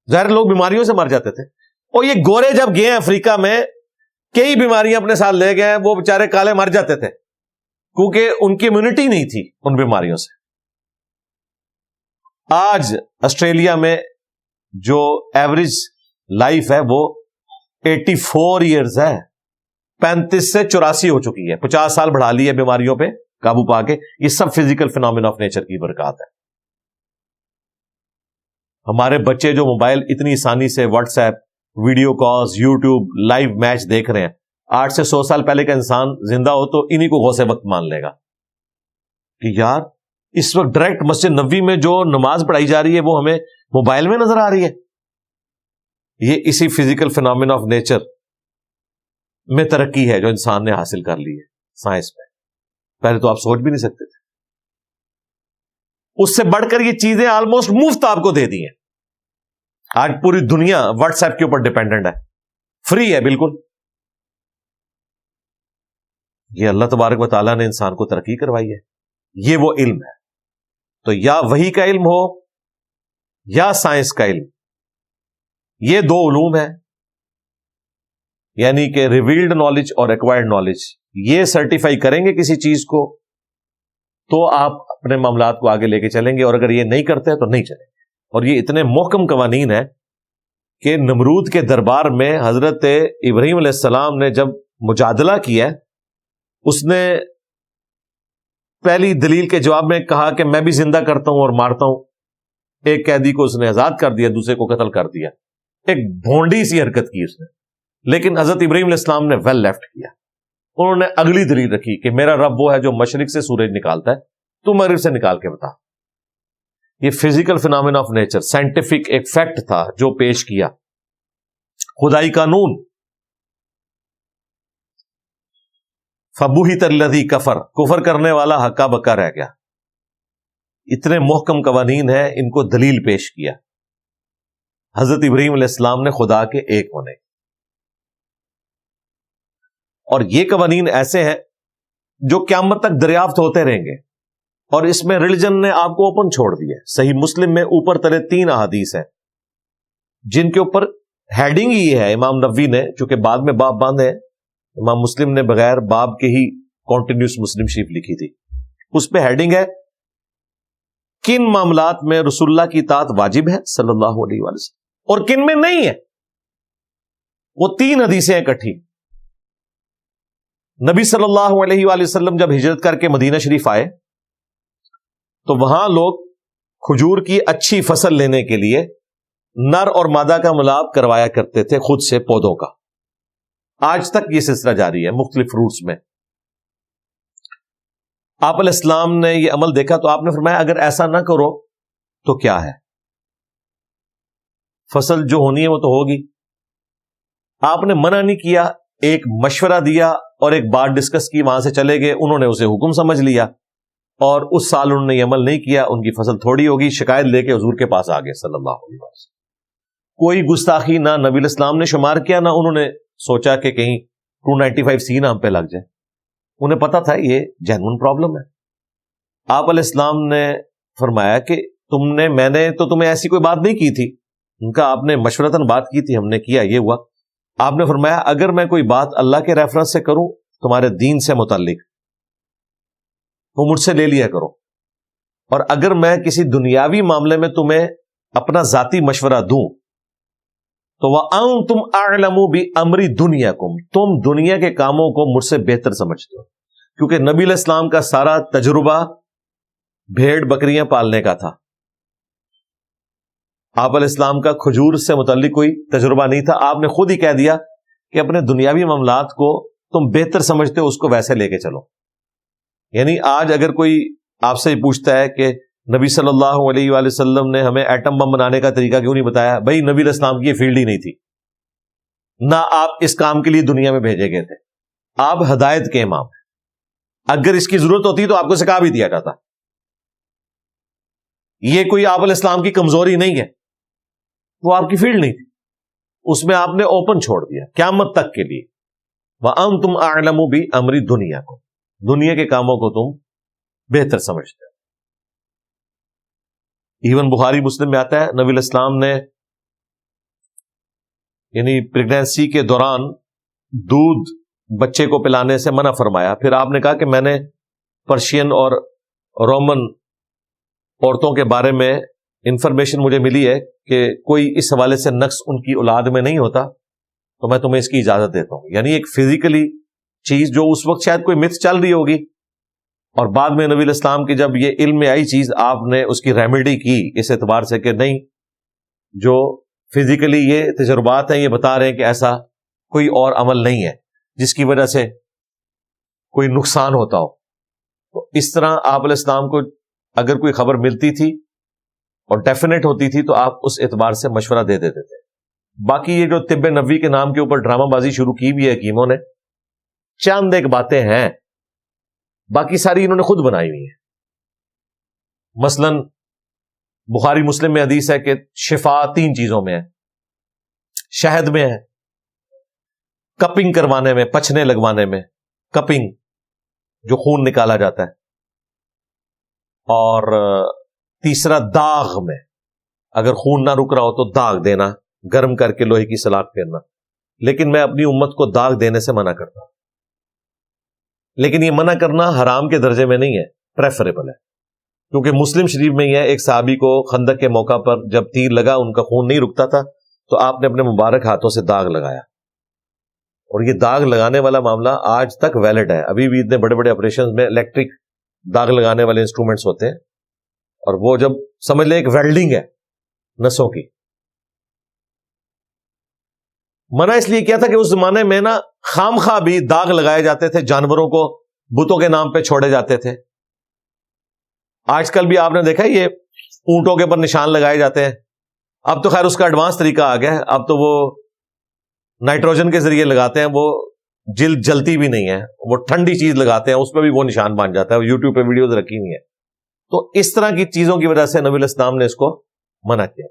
ظاہر لوگ بیماریوں سے مر جاتے تھے, اور یہ گورے جب گئے ہیں افریقہ میں کئی بیماریاں اپنے ساتھ لے گئے ہیں, وہ بےچارے کالے مر جاتے تھے کیونکہ ان کی امیونٹی نہیں تھی ان بیماریوں سے. آج آسٹریلیا میں جو ایوریج لائف ہے وہ 84 ایئرز ہے, 35 سے 84 ہو چکی ہے, 50 سال بڑھا لی ہے بیماریوں پہ قابو پا کے. یہ سب فزیکل فینومینا آف نیچر کی برکات ہے. ہمارے بچے جو موبائل اتنی آسانی سے what's app, video calls, YouTube, live match دیکھ رہے ہیں, 8 سے 100 سال پہلے کا انسان زندہ ہو تو انہی کو غوث وقت مان لے گا کہ یار اس وقت ڈائریکٹ مسجد نبوی میں جو نماز پڑھائی جا رہی ہے وہ ہمیں موبائل میں نظر آ رہی ہے. یہ اسی فزیکل فینومینا آف نیچر میں ترقی ہے جو انسان نے حاصل کر لی ہے سائنس میں. پہلے تو آپ سوچ بھی نہیں سکتے تھے. اس سے بڑھ کر یہ چیزیں آلموسٹ مفت آپ کو دے دی ہیں. آج پوری دنیا واٹس ایپ کے اوپر ڈیپینڈنٹ ہے, فری ہے بالکل. یہ اللہ تبارک و تعالیٰ نے انسان کو ترقی کروائی ہے. یہ وہ علم ہے. تو یا وحی کا علم ہو یا سائنس کا علم, یہ دو علوم ہیں, یعنی کہ ریویلڈ نالج اور ایکوائرڈ نالج. یہ سرٹیفائی کریں گے کسی چیز کو تو آپ اپنے معاملات کو آگے لے کے چلیں گے, اور اگر یہ نہیں کرتے تو نہیں چلیں گے. اور یہ اتنے محکم قوانین ہیں کہ نمرود کے دربار میں حضرت ابراہیم علیہ السلام نے جب مجادلہ کیا, اس نے پہلی دلیل کے جواب میں کہا کہ میں بھی زندہ کرتا ہوں اور مارتا ہوں. ایک قیدی کو اس نے آزاد کر دیا, دوسرے کو قتل کر دیا. ایک بھونڈی سی حرکت کی اس نے, لیکن حضرت ابراہیم علیہ السلام نے ویل لیفٹ کیا. انہوں نے اگلی دلیل رکھی کہ میرا رب وہ ہے جو مشرق سے سورج نکالتا ہے, تو مغرب سے نکال کے بتا. یہ physical phenomena of nature, scientific ایک فیکٹ تھا جو پیش کیا، خدائی قانون. فبہت الذی کفر، کفر کرنے والا ہکا بکا رہ گیا. اتنے محکم قوانین ہیں، ان کو دلیل پیش کیا. حضرت ابراہیم علیہ السلام نے خدا کے ایک ہونے، اور یہ قوانین ایسے ہیں جو قیامت تک دریافت ہوتے رہیں گے، اور اس میں ریلیجن نے آپ کو اوپن چھوڑ دیا. صحیح مسلم میں اوپر تلے 3 احادیث ہیں جن کے اوپر ہیڈنگ ہی ہے. امام نووی نے چونکہ بعد میں باب باندھے ہیں، امام مسلم نے بغیر باب کے ہی کانٹینیوس مسلم شریف لکھی تھی. اس پہ ہیڈنگ ہے کن معاملات میں رسول اللہ کی اطاعت واجب ہے صلی اللہ علیہ وسلم اور کن میں نہیں ہے. وہ 3 حدیثیں اکٹھی. نبی صلی اللہ علیہ وآلہ وسلم جب ہجرت کر کے مدینہ شریف آئے تو وہاں لوگ کھجور کی اچھی فصل لینے کے لیے نر اور مادہ کا ملاپ کروایا کرتے تھے خود سے پودوں کا. آج تک یہ سلسلہ جاری ہے مختلف فروٹس میں. آپ علیہ السلام نے یہ عمل دیکھا تو آپ نے فرمایا اگر ایسا نہ کرو تو کیا ہے، فصل جو ہونی ہے وہ تو ہوگی. آپ نے منع نہیں کیا، ایک مشورہ دیا اور ایک بات ڈسکس کی، وہاں سے چلے گئے. انہوں نے اسے حکم سمجھ لیا اور اس سال انہوں نے یہ عمل نہیں کیا، ان کی فصل تھوڑی ہوگی. شکایت لے کے حضور کے پاس آ گئے صلی اللہ علیہ وسلم. کوئی گستاخی نہ نبی علیہ السلام نے شمار کیا، نہ انہوں نے سوچا کہ کہیں 295C نام پہ لگ جائے. انہیں پتا تھا یہ جینوئن پرابلم ہے. آپ علیہ السلام نے فرمایا کہ میں نے تو تمہیں ایسی کوئی بات نہیں کی تھی. ان کا آپ نے مشورتاً بات کی تھی، ہم نے کیا، یہ ہوا. آپ نے فرمایا اگر میں کوئی بات اللہ کے ریفرنس سے کروں تمہارے دین سے متعلق وہ مجھ سے لے لیا کرو، اور اگر میں کسی دنیاوی معاملے میں تمہیں اپنا ذاتی مشورہ دوں تو وَأَنْتُمْ أَعْلَمُ بِأَمْرِ دُنْيَاكُمْ، تم دنیا کے کاموں کو مجھ سے بہتر سمجھتے ہو. کیونکہ نبی علیہ السلام کا سارا تجربہ بھیڑ بکریاں پالنے کا تھا. آپ علیہ السلام کا کھجور سے متعلق کوئی تجربہ نہیں تھا. آپ نے خود ہی کہہ دیا کہ اپنے دنیاوی معاملات کو تم بہتر سمجھتے ہو، اس کو ویسے لے کے چلو. یعنی آج اگر کوئی آپ سے پوچھتا ہے کہ نبی صلی اللہ علیہ وآلہ وسلم نے ہمیں ایٹم بم بنانے کا طریقہ کیوں نہیں بتایا، بھائی نبی علیہ السلام کی یہ فیلڈ ہی نہیں تھی، نہ آپ اس کام کے لیے دنیا میں بھیجے گئے تھے. آپ ہدایت کے امام ہیں. اگر اس کی ضرورت ہوتی تو آپ کو سکھا بھی دیا جاتا. یہ کوئی آپ علیہ السلام کی کمزوری نہیں ہے، وہ آپ کی فیلڈ نہیں تھی، اس میں آپ نے اوپن چھوڑ دیا قیامت تک کے لیے. وَأَنْتُمْ أَعْلَمُ بِأَمْرِ دُنْيَاكُمْ، دنیا کے کاموں کو تم بہتر سمجھتے ہو. ایون بخاری مسلم میں آتا ہے نبی علیہ السلام نے یعنی پریگنینسی کے دوران دودھ بچے کو پلانے سے منع فرمایا. پھر آپ نے کہا کہ میں نے پرشین اور رومن عورتوں کے بارے میں انفارمیشن مجھے ملی ہے کہ کوئی اس حوالے سے نقص ان کی اولاد میں نہیں ہوتا، تو میں تمہیں اس کی اجازت دیتا ہوں. یعنی ایک فزیکلی چیز جو اس وقت شاید کوئی متھ چل رہی ہوگی، اور بعد میں نبی علیہ السلام کی جب یہ علم میں آئی چیز، آپ نے اس کی ریمیڈی کی اس اعتبار سے کہ نہیں، جو فزیکلی یہ تجربات ہیں یہ بتا رہے ہیں کہ ایسا کوئی اور عمل نہیں ہے جس کی وجہ سے کوئی نقصان ہوتا ہو. تو اس طرح آپ علیہ السلام کو اگر کوئی خبر ملتی تھی اور ڈیفینیٹ ہوتی تھی تو آپ اس اعتبار سے مشورہ دے دیتے تھے. باقی یہ جو طب نبوی کے نام کے اوپر ڈرامہ بازی شروع کی بھی ہے حکیموں نے، چند ایک باتیں ہیں، باقی ساری انہوں نے خود بنائی ہوئی ہیں. مثلا بخاری مسلم میں حدیث ہے کہ شفا 3 چیزوں میں ہے. شہد میں ہے، کپنگ کروانے میں، پچھنے لگوانے میں، کپنگ جو خون نکالا جاتا ہے، اور تیسرا داغ میں، اگر خون نہ رک رہا ہو تو داغ دینا، گرم کر کے لوہے کی سلاخ پھیرنا. لیکن میں اپنی امت کو داغ دینے سے منع کرتا ہوں. لیکن یہ منع کرنا حرام کے درجے میں نہیں ہے، پریفریبل ہے. کیونکہ مسلم شریف میں یہ ہے، ایک صحابی کو خندق کے موقع پر جب تیر لگا ان کا خون نہیں رکتا تھا تو آپ نے اپنے مبارک ہاتھوں سے داغ لگایا، اور یہ داغ لگانے والا معاملہ آج تک ویلڈ ہے. ابھی بھی اتنے بڑے بڑے آپریشن میں الیکٹرک داغ لگانے والے انسٹرومنٹس ہوتے ہیں، اور وہ جب سمجھ لیں ایک ویلڈنگ ہے نسوں کی. منع اس لیے کیا تھا کہ اس زمانے میں نا خام خواہ بھی داغ لگائے جاتے تھے، جانوروں کو بتوں کے نام پہ چھوڑے جاتے تھے. آج کل بھی آپ نے دیکھا یہ اونٹوں کے اوپر نشان لگائے جاتے ہیں. اب تو خیر اس کا ایڈوانس طریقہ آ گیا ہے, اب تو وہ نائٹروجن کے ذریعے لگاتے ہیں, وہ جلد جلتی بھی نہیں ہے, وہ ٹھنڈی چیز لگاتے ہیں, اس پہ بھی وہ نشان بن جاتا ہے. یوٹیوب پہ ویڈیوز رکھی ہوئی ہیں. تو اس طرح کی چیزوں کی وجہ سے نبی علیہ السلام نے اس کو منع کیا,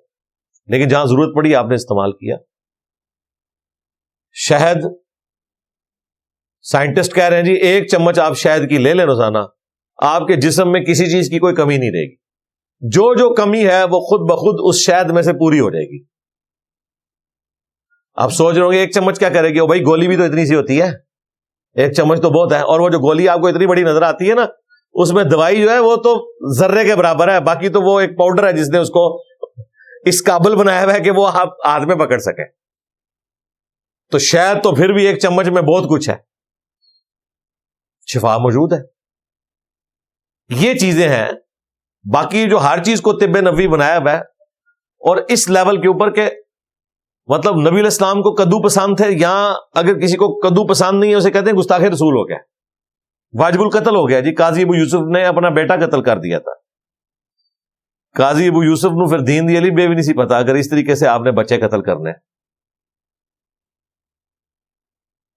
لیکن جہاں ضرورت پڑی آپ نے استعمال کیا. شہد, سائنٹسٹ کہہ رہے ہیں جی 1 چمچ آپ شہد کی لے لیں روزانہ, آپ کے جسم میں کسی چیز کی کوئی کمی نہیں رہے گی. جو کمی ہے وہ خود بخود اس شہد میں سے پوری ہو جائے گی. آپ سوچ رہے ہوں گے 1 چمچ کیا کرے گی؟ بھائی گولی بھی تو اتنی سی ہوتی ہے, 1 چمچ تو بہت ہے. اور وہ جو گولی آپ کو اتنی بڑی نظر آتی ہے نا, اس میں دوائی جو ہے وہ تو ذرے کے برابر ہے, باقی تو وہ ایک پاؤڈر ہے جس نے اس کو اس قابل بنایا ہوا ہے کہ وہ آپ ہاتھ میں پکڑ سکے. تو شہد تو پھر بھی 1 چمچ میں بہت کچھ ہے, شفا موجود ہے. یہ چیزیں ہیں. باقی جو ہر چیز کو طب نبوی بنایا ہوا ہے, اور اس لیول کے اوپر کہ مطلب نبی علیہ السلام کو کدو پسند تھے, یا اگر کسی کو کدو پسند نہیں ہے اسے کہتے ہیں گستاخ رسول ہو گیا, واجب القتل ہو گیا. جی قاضی ابو یوسف نے اپنا بیٹا قتل کر دیا تھا. قاضی ابو یوسف نو پھر دین دی علی بے بھی نہیں سی پتا اگر اس طریقے سے آپ نے بچے قتل کرنے.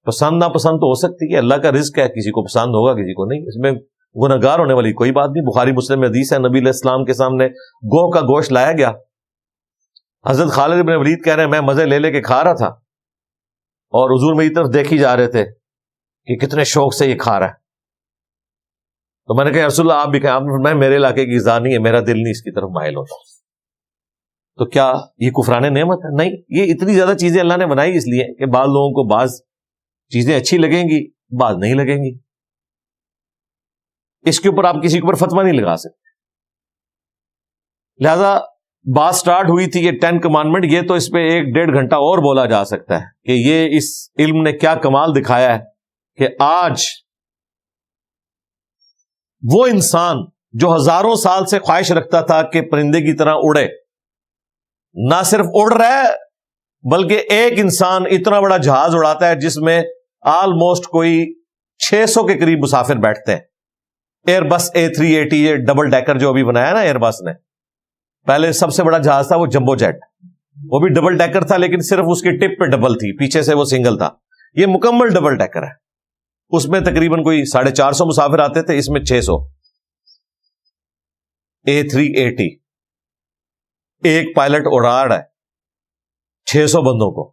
پسند ناپسند تو ہو سکتی ہے, اللہ کا رزق ہے, کسی کو پسند ہوگا کسی کو نہیں, اس میں گنہگار ہونے والی کوئی بات نہیں. بخاری مسلم میں حدیث ہے, نبی علیہ السلام کے سامنے گوہ کا گوشت لایا گیا. حضرت خالد بن ولید کہہ رہے ہیں میں مزے لے کے کھا رہا تھا, اور حضور میری طرف دیکھ ہی جا رہے تھے کہ کتنے شوق سے یہ کھا رہا ہے. تو میں نے کہا رسول اللہ آپ بھی کہیں. آپ نے فرمایا میرے علاقے کی غذا نہیں ہے, میرا دل نہیں اس کی طرف مائل ہوتا. تو کیا یہ کفران نعمت ہے؟ نہیں, یہ اتنی زیادہ چیزیں اللہ نے بنائی اس لیے کہ بعض لوگوں کو بعض چیزیں اچھی لگیں گی, بعض نہیں لگیں گی. اس کے اوپر آپ کسی کے اوپر فتویٰ نہیں لگا سکتے. لہذا بات سٹارٹ ہوئی تھی یہ 10 کمانڈمنٹ, یہ تو اس پہ 1-1.5 گھنٹہ اور بولا جا سکتا ہے کہ یہ اس علم نے کیا کمال دکھایا ہے کہ آج وہ انسان جو ہزاروں سال سے خواہش رکھتا تھا کہ پرندے کی طرح اڑے, نہ صرف اڑ رہا ہے بلکہ ایک انسان اتنا بڑا جہاز اڑاتا ہے جس میں آلموسٹ کوئی 600 کے قریب مسافر بیٹھتے ہیں. ایئر بس A380 یہ ڈبل ڈیکر جو ابھی بنایا نا ایئر بس نے, پہلے سب سے بڑا جہاز تھا وہ جمبو جیٹ, وہ بھی ڈبل ڈیکر تھا لیکن صرف اس کی ٹپ پہ ڈبل تھی, پیچھے سے وہ سنگل تھا. یہ مکمل ڈبل ڈیکر ہے, اس میں تقریباً کوئی 450 مسافر آتے تھے, اس میں 600. A380 ایک پائلٹ اڑا رہا ہے 600 بندوں کو,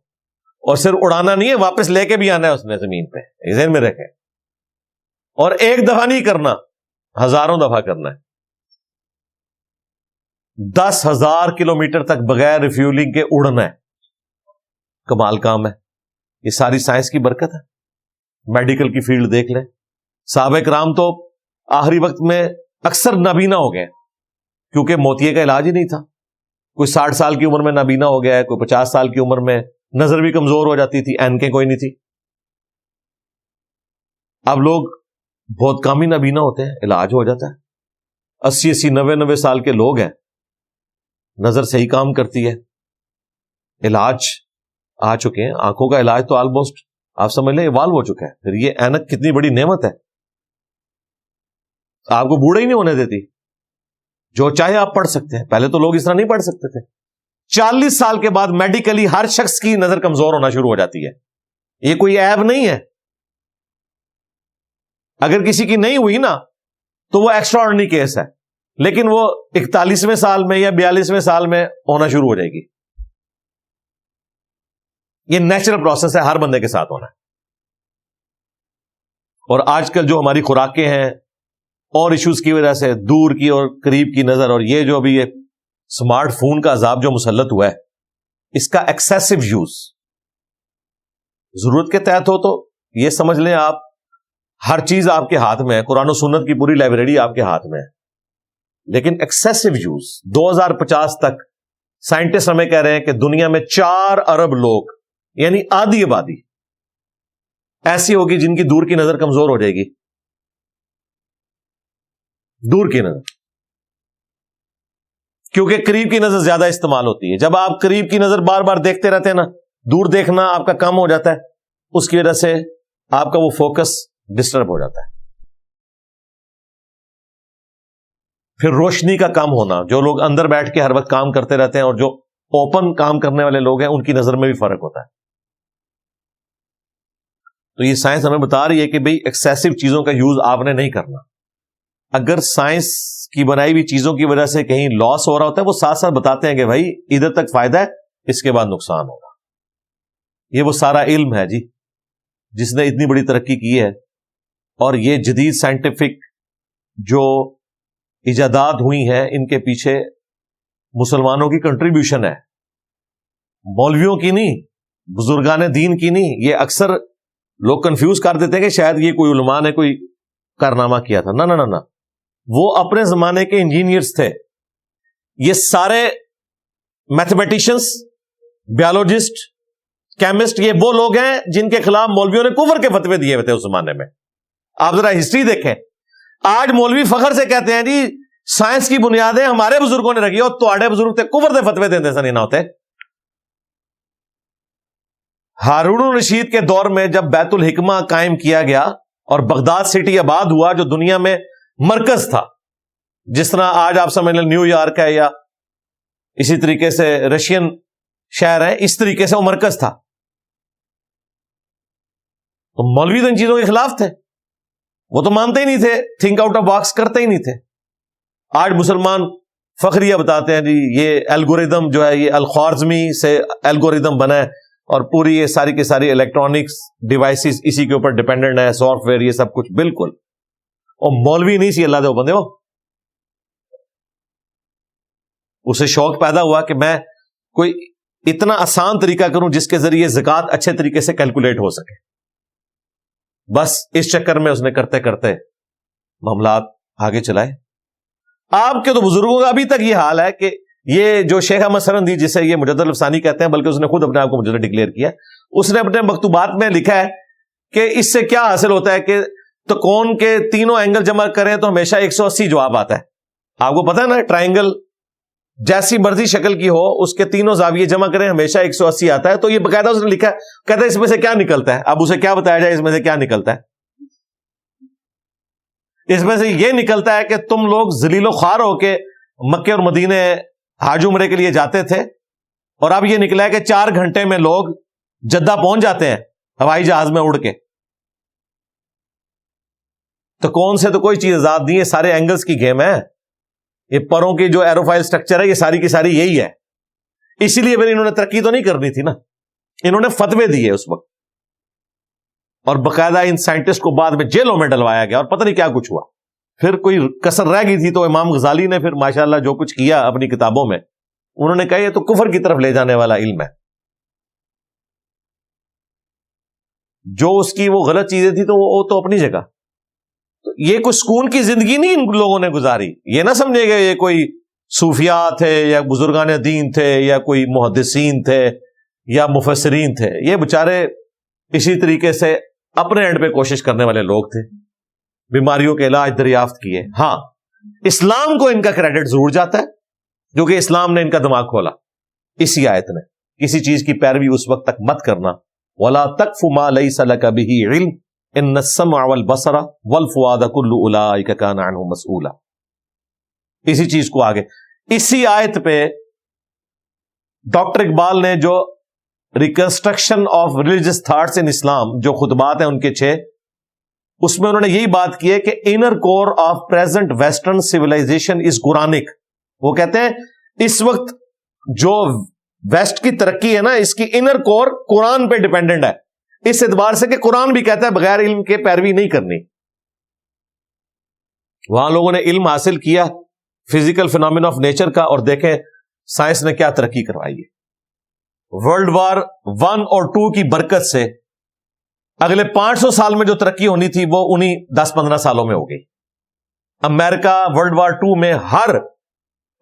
اور صرف اڑانا نہیں ہے واپس لے کے بھی آنا ہے اس نے زمین پہ, ذہن میں رکھیں. اور ایک دفعہ نہیں کرنا, ہزاروں دفعہ کرنا ہے. 10,000 کلومیٹر تک بغیر ریفیولنگ کے اڑنا ہے. کمال کام ہے, یہ ساری سائنس کی برکت ہے. میڈیکل کی فیلڈ دیکھ لیں, صحابہ کرام تو آخری وقت میں اکثر نابینا ہو گئے کیونکہ موتیے کا علاج ہی نہیں تھا. کوئی 60 سال کی عمر میں نابینا ہو گیا ہے, کوئی 50 سال کی عمر میں نظر بھی کمزور ہو جاتی تھی, اینکیں کوئی نہیں تھی. اب لوگ بہت کم ہی نابینا ہوتے ہیں, علاج ہو جاتا ہے. 80 90 سال کے لوگ ہیں, نظر صحیح کام کرتی ہے, علاج آ چکے ہیں. آنکھوں کا علاج تو آلموسٹ آپ سمجھ لیں ایوالو ہو چکا ہے. پھر یہ اینک کتنی بڑی نعمت ہے, آپ کو بوڑھے ہی نہیں ہونے دیتی, جو چاہے آپ پڑھ سکتے ہیں. پہلے تو لوگ اس طرح نہیں پڑھ سکتے تھے. 40 سال کے بعد میڈیکلی ہر شخص کی نظر کمزور ہونا شروع ہو جاتی ہے. یہ کوئی عیب نہیں ہے. اگر کسی کی نہیں ہوئی نا تو وہ ایکسٹرا آرڈنری کیس ہے, لیکن وہ 41ویں سال میں یا 42ویں سال میں ہونا شروع ہو جائے گی. یہ نیچرل پروسیس ہے, ہر بندے کے ساتھ ہونا ہے. اور آج کل جو ہماری خوراکیں ہیں اور ایشوز کی وجہ سے دور کی اور قریب کی نظر, اور یہ جو ابھی یہ سمارٹ فون کا عذاب جو مسلط ہوا ہے, اس کا ایکسیسو یوز ضرورت کے تحت ہو تو یہ سمجھ لیں آپ ہر چیز آپ کے ہاتھ میں ہے, قرآن و سنت کی پوری لائبریری آپ کے ہاتھ میں ہے. لیکن ایکسیسو یوز 2050 تک سائنٹسٹ ہمیں کہہ رہے ہیں کہ دنیا میں 4 ارب لوگ یعنی آدھی آبادی ایسی ہوگی جن کی دور کی نظر کمزور ہو جائے گی. دور کی نظر, کیونکہ قریب کی نظر زیادہ استعمال ہوتی ہے. جب آپ قریب کی نظر بار بار دیکھتے رہتے ہیں نا, دور دیکھنا آپ کا کم ہو جاتا ہے, اس کی وجہ سے آپ کا وہ فوکس ڈسٹرب ہو جاتا ہے. پھر روشنی کا کم ہونا، جو لوگ اندر بیٹھ کے ہر وقت کام کرتے رہتے ہیں اور جو اوپن کام کرنے والے لوگ ہیں ان کی نظر میں بھی فرق ہوتا ہے. تو یہ سائنس ہمیں بتا رہی ہے کہ بھئی ایکسیسو چیزوں کا یوز آپ نے نہیں کرنا. اگر سائنس کی بنائی ہوئی چیزوں کی وجہ سے کہیں لاس ہو رہا ہوتا ہے، وہ ساتھ ساتھ بتاتے ہیں کہ بھائی ادھر تک فائدہ ہے، اس کے بعد نقصان ہوگا. یہ وہ سارا علم ہے جی جس نے اتنی بڑی ترقی کی ہے، اور یہ جدید سائنٹیفک جو ایجادات ہوئی ہیں ان کے پیچھے مسلمانوں کی کنٹریبیوشن ہے، مولویوں کی نہیں، بزرگان دین کی نہیں. یہ اکثر لوگ کنفیوز کر دیتے ہیں کہ شاید یہ کوئی علماء نے کوئی کارنامہ کیا تھا. نہ، وہ اپنے زمانے کے انجینئرز تھے. یہ سارے میتھمیٹیشینس، بیالوجسٹ، کیمسٹ، یہ وہ لوگ ہیں جن کے خلاف مولویوں نے کفر کے فتوے دیے ہوئے تھے اس زمانے میں. آپ ذرا ہسٹری دیکھیں. آج مولوی فخر سے کہتے ہیں جی سائنس کی بنیادیں ہمارے بزرگوں نے رکھی، اور تواڈے بزرگ تے کفر دے فتوے دیندے سن. نہ ہوتے. ہارون الرشید کے دور میں جب بیت الحکمہ قائم کیا گیا اور بغداد سٹی آباد ہوا جو دنیا میں مرکز تھا، جس طرح آج آپ سمجھ لیں نیو یارک ہے یا اسی طریقے سے رشین شہر ہے، اس طریقے سے وہ مرکز تھا. تو مولوی تو ان چیزوں کے خلاف تھے، وہ تو مانتے ہی نہیں تھے، تھنک آؤٹ آف باکس کرتے ہی نہیں تھے. آج مسلمان فخریہ بتاتے ہیں جی یہ الگوریدم جو ہے یہ الخوارزمی سے الگوریدم بنا ہے، اور پوری یہ ساری کی ساری الیکٹرانکس ڈیوائسز اسی کے اوپر ڈیپینڈنٹ ہے، سافٹ ویئر، یہ سب کچھ. بالکل. اور مولوی نہیں سی اللہ دے بندے ہو. اسے شوق پیدا ہوا کہ میں کوئی اتنا آسان طریقہ کروں جس کے ذریعے زکوٰۃ اچھے طریقے سے کیلکولیٹ ہو سکے. بس اس چکر میں اس نے کرتے کرتے معاملات آگے چلائے. آپ کے تو بزرگوں کا ابھی تک یہ حال ہے کہ یہ جو شیخ احمد سرندی، جسے یہ مجدد الافسانی کہتے ہیں، بلکہ اس نے خود اپنے آپ کو مجدد ڈکلیئر کیا، اس نے اپنے مکتوبات میں لکھا ہے کہ اس سے کیا حاصل ہوتا ہے کہ تو کون کے تینوں اینگل جمع کریں تو ہمیشہ 180 جواب آتا ہے. آپ کو پتا ہے نا، ٹرائنگل جیسی مرضی شکل کی ہو اس کے تینوں زاویے جمع کریں ہمیشہ 180 آتا ہے. تو یہ باقاعدہ اس نے لکھا ہے، کہتا ہے اس میں سے کیا نکلتا ہے. اب اسے کیا بتایا جائے اس میں سے کیا نکلتا ہے؟ اس میں سے یہ نکلتا ہے کہ تم لوگ ذلیل و خوار ہو کے مکے اور مدینے حج عمرے کے لیے جاتے تھے، اور اب یہ نکلا ہے کہ 4 گھنٹے میں لوگ جدہ پہنچ جاتے ہیں ہوائی جہاز میں اڑ کے. تو کون سے تو کوئی چیز آزاد نہیں ہے، سارے اینگلز کی گیم ہے. یہ پروں کی جو ایروفائل سٹرکچر ہے یہ ساری کی ساری یہی ہے. اسی لیے پھر انہوں نے ترقی تو نہیں کرنی تھی نا، انہوں نے فتوے دیے اس وقت، اور باقاعدہ ان سائنٹسٹ کو بعد میں جیلوں میں ڈلوایا گیا اور پتہ نہیں کیا کچھ ہوا. پھر کوئی کسر رہ گئی تھی تو امام غزالی نے پھر ماشاءاللہ جو کچھ کیا اپنی کتابوں میں، انہوں نے کہا یہ تو کفر کی طرف لے جانے والا علم ہے. جو اس کی وہ غلط چیزیں تھی تو وہ تو اپنی جگہ. تو یہ کوئی سکون کی زندگی نہیں ان لوگوں نے گزاری. یہ نہ سمجھے گا یہ کوئی صوفیاء تھے یا بزرگان دین تھے یا کوئی محدثین تھے یا مفسرین تھے. یہ بےچارے اسی طریقے سے اپنے اینڈ پہ کوشش کرنے والے لوگ تھے، بیماریوں کے علاج دریافت کیے. ہاں اسلام کو ان کا کریڈٹ ضرور جاتا ہے کیونکہ اسلام نے ان کا دماغ کھولا. اسی آیت نے کسی چیز کی پیروی اس وقت تک مت کرنا، وَلَا تَقْفُ مَا لَيْسَ لَكَ بِهِ عِلْمٌ إِنَّ السَّمْعَ وَالْبَصَرَ وَالْفُؤَادَ كُلُّ أُولَٰئِكَ كَانَ عَنْهُ مَسْئُولًا. اسی چیز کو آگے اسی آیت پہ ڈاکٹر اقبال نے جو reconstruction of religious thoughts in Islam جو خطبات ہیں ان کے 6، اس میں انہوں نے یہی بات کی ہے کہ inner core of present western civilization is Quranic. وہ کہتے ہیں اس وقت جو ویسٹ کی ترقی ہے نا، اس کی انر کور قرآن پہ ڈیپینڈنٹ ہے، اس اعتبار سے کہ قرآن بھی کہتا ہے بغیر علم کے پیروی نہیں کرنی. وہاں لوگوں نے علم حاصل کیا فزیکل فینومینا آف نیچر کا، اور دیکھیں سائنس نے کیا ترقی کروائی ہے. ورلڈ وار 1 اور 2 کی برکت سے اگلے 500 سال میں جو ترقی ہونی تھی وہ انہی 10-15 سالوں میں ہو گئی. امریکہ ورلڈ وار 2 میں ہر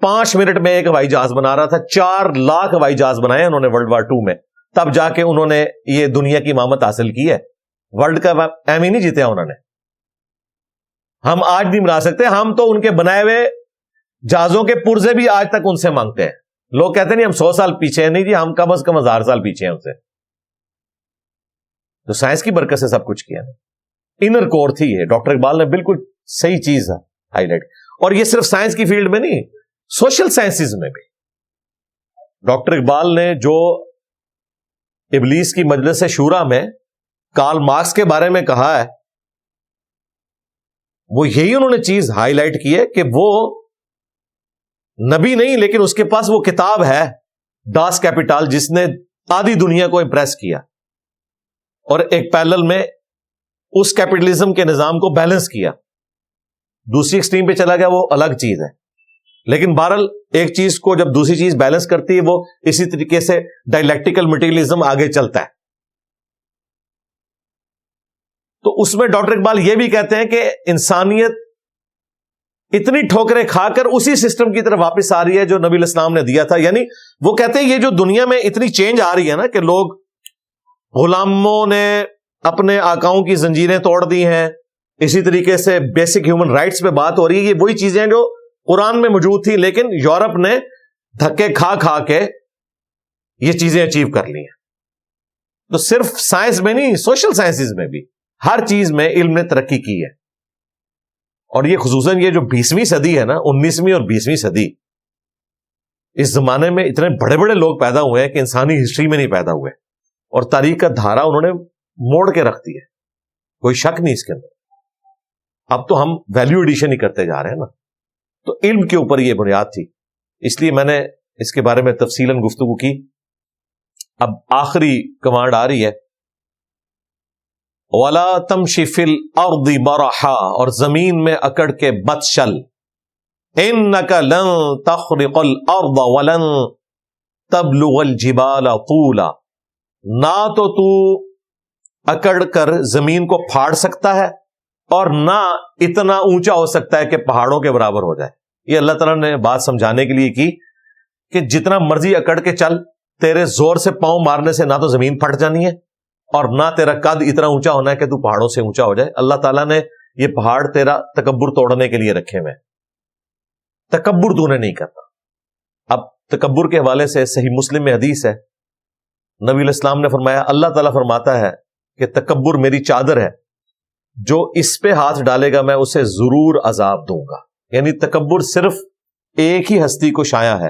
5 منٹ میں ایک ہوائی جہاز بنا رہا تھا. 4 لاکھ ہوائی جہاز بنائے انہوں نے ورلڈ وار 2 میں، تب جا کے انہوں نے یہ دنیا کی امامت حاصل کی ہے. ورلڈ کا ایم ہی نہیں جیتے انہوں نے. ہم آج نہیں بنا سکتے، ہم تو ان کے بنائے ہوئے جہازوں کے پرزے بھی آج تک ان سے مانگتے ہیں. لوگ کہتے ہیں نہیں ہم 100 سال پیچھے ہیں، نہیں جی ہم کم از کم 1000 سال پیچھے ہیں ان سے. تو سائنس کی برکت سے سب کچھ کیا. انر کور تھی یہ. ڈاکٹر اقبال نے بالکل صحیح چیز ہائی لائٹ. اور یہ صرف سائنس کی فیلڈ میں نہیں، سوشل سائنسز میں بھی. ڈاکٹر اقبال نے جو ابلیس کی مجلس شورا میں کارل مارکس کے بارے میں کہا ہے، وہ یہی انہوں نے چیز ہائی لائٹ کی ہے کہ وہ نبی نہیں، لیکن اس کے پاس وہ کتاب ہے ڈاس کیپیٹال، جس نے آدھی دنیا کو امپریس کیا اور ایک پیرلل میں اس کیپٹلزم کے نظام کو بیلنس کیا. دوسری ایکسٹریم پہ چلا گیا، وہ الگ چیز ہے. لیکن بہرحال ایک چیز کو جب دوسری چیز بیلنس کرتی ہے، وہ اسی طریقے سے ڈائلیکٹیکل مٹیریلزم آگے چلتا ہے. تو اس میں ڈاکٹر اقبال یہ بھی کہتے ہیں کہ انسانیت اتنی ٹھوکریں کھا کر اسی سسٹم کی طرف واپس آ رہی ہے جو نبی علیہ السلام نے دیا تھا. یعنی وہ کہتے ہیں یہ جو دنیا میں اتنی چینج آ رہی ہے نا، کہ لوگ غلاموں نے اپنے آقاؤں کی زنجیریں توڑ دی ہیں، اسی طریقے سے بیسک ہیومن رائٹس پہ بات ہو رہی ہے. یہ وہی چیزیں جو قرآن میں موجود تھی، لیکن یورپ نے دھکے کھا کھا کے یہ چیزیں اچیو کر لی ہیں. تو صرف سائنس میں نہیں، سوشل سائنسز میں بھی ہر چیز میں علم نے ترقی کی ہے. اور یہ خصوصاً یہ جو 20ویں صدی ہے نا، 19ویں اور 20ویں صدی، اس زمانے میں اتنے بڑے بڑے لوگ پیدا ہوئے ہیں کہ انسانی ہسٹری میں نہیں پیدا ہوئے، اور تاریخ کا دھارا انہوں نے موڑ کے رکھ دی ہے. کوئی شک نہیں اس کے اندر. اب تو ہم ویلیو ایڈیشن ہی کرتے جا رہے ہیں نا. تو علم کے اوپر یہ بنیاد تھی، اس لیے میں نے اس کے بارے میں تفصیلاً گفتگو کی. اب آخری کمانڈ آ رہی ہے، وَلَا تَمْشِ فِي الْأَرْضِ مَرَحًا، اور زمین میں اکڑ کے مت چل. إِنَّكَ لَن تَخْرِقَ الْأَرْضَ وَلَن تَبْلُغَ الْجِبَالَ طُولًا، نہ تو اکڑ کر زمین کو پھاڑ سکتا ہے اور نہ اتنا اونچا ہو سکتا ہے کہ پہاڑوں کے برابر ہو جائے. یہ اللہ تعالیٰ نے بات سمجھانے کے لیے کی کہ جتنا مرضی اکڑ کے چل، تیرے زور سے پاؤں مارنے سے نہ تو زمین پھٹ جانی ہے اور نہ تیرا قد اتنا اونچا ہونا ہے کہ تو پہاڑوں سے اونچا ہو جائے. اللہ تعالیٰ نے یہ پہاڑ تیرا تکبر توڑنے کے لیے رکھے ہوئے. تکبر تو نے نہیں کرنا. اب تکبر کے حوالے سے صحیح مسلم میں حدیث ہے، نبی علیہ السلام نے فرمایا، اللہ تعالیٰ فرماتا ہے کہ تکبر میری چادر ہے، جو اس پہ ہاتھ ڈالے گا میں اسے ضرور عذاب دوں گا. یعنی تکبر صرف ایک ہی ہستی کو شایع ہے،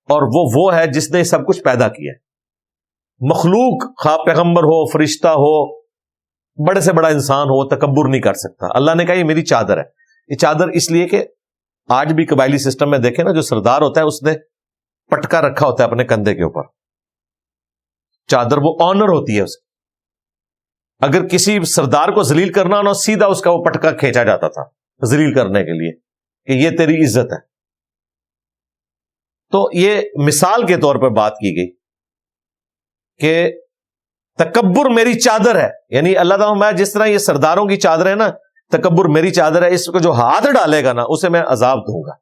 اور وہ ہے جس نے سب کچھ پیدا کیا ہے. مخلوق خواہ پیغمبر ہو، فرشتہ ہو، بڑے سے بڑا انسان ہو، تکبر نہیں کر سکتا. اللہ نے کہا یہ میری چادر ہے. یہ چادر اس لیے کہ آج بھی قبائلی سسٹم میں دیکھیں نا، جو سردار ہوتا ہے اس نے پٹکا رکھا ہوتا ہے اپنے کندھے کے اوپر. چادر وہ آنر ہوتی ہے اس کی. اگر کسی سردار کو ذلیل کرنا ہونا، سیدھا اس کا وہ پٹکا کھینچا جاتا تھا ذلیل کرنے کے لیے کہ یہ تیری عزت ہے. تو یہ مثال کے طور پر بات کی گئی کہ تکبر میری چادر ہے. یعنی اللہ تعالیٰ میں جس طرح یہ سرداروں کی چادر ہے نا، تکبر میری چادر ہے، اس کو جو ہاتھ ڈالے گا نا اسے میں عذاب دوں گا.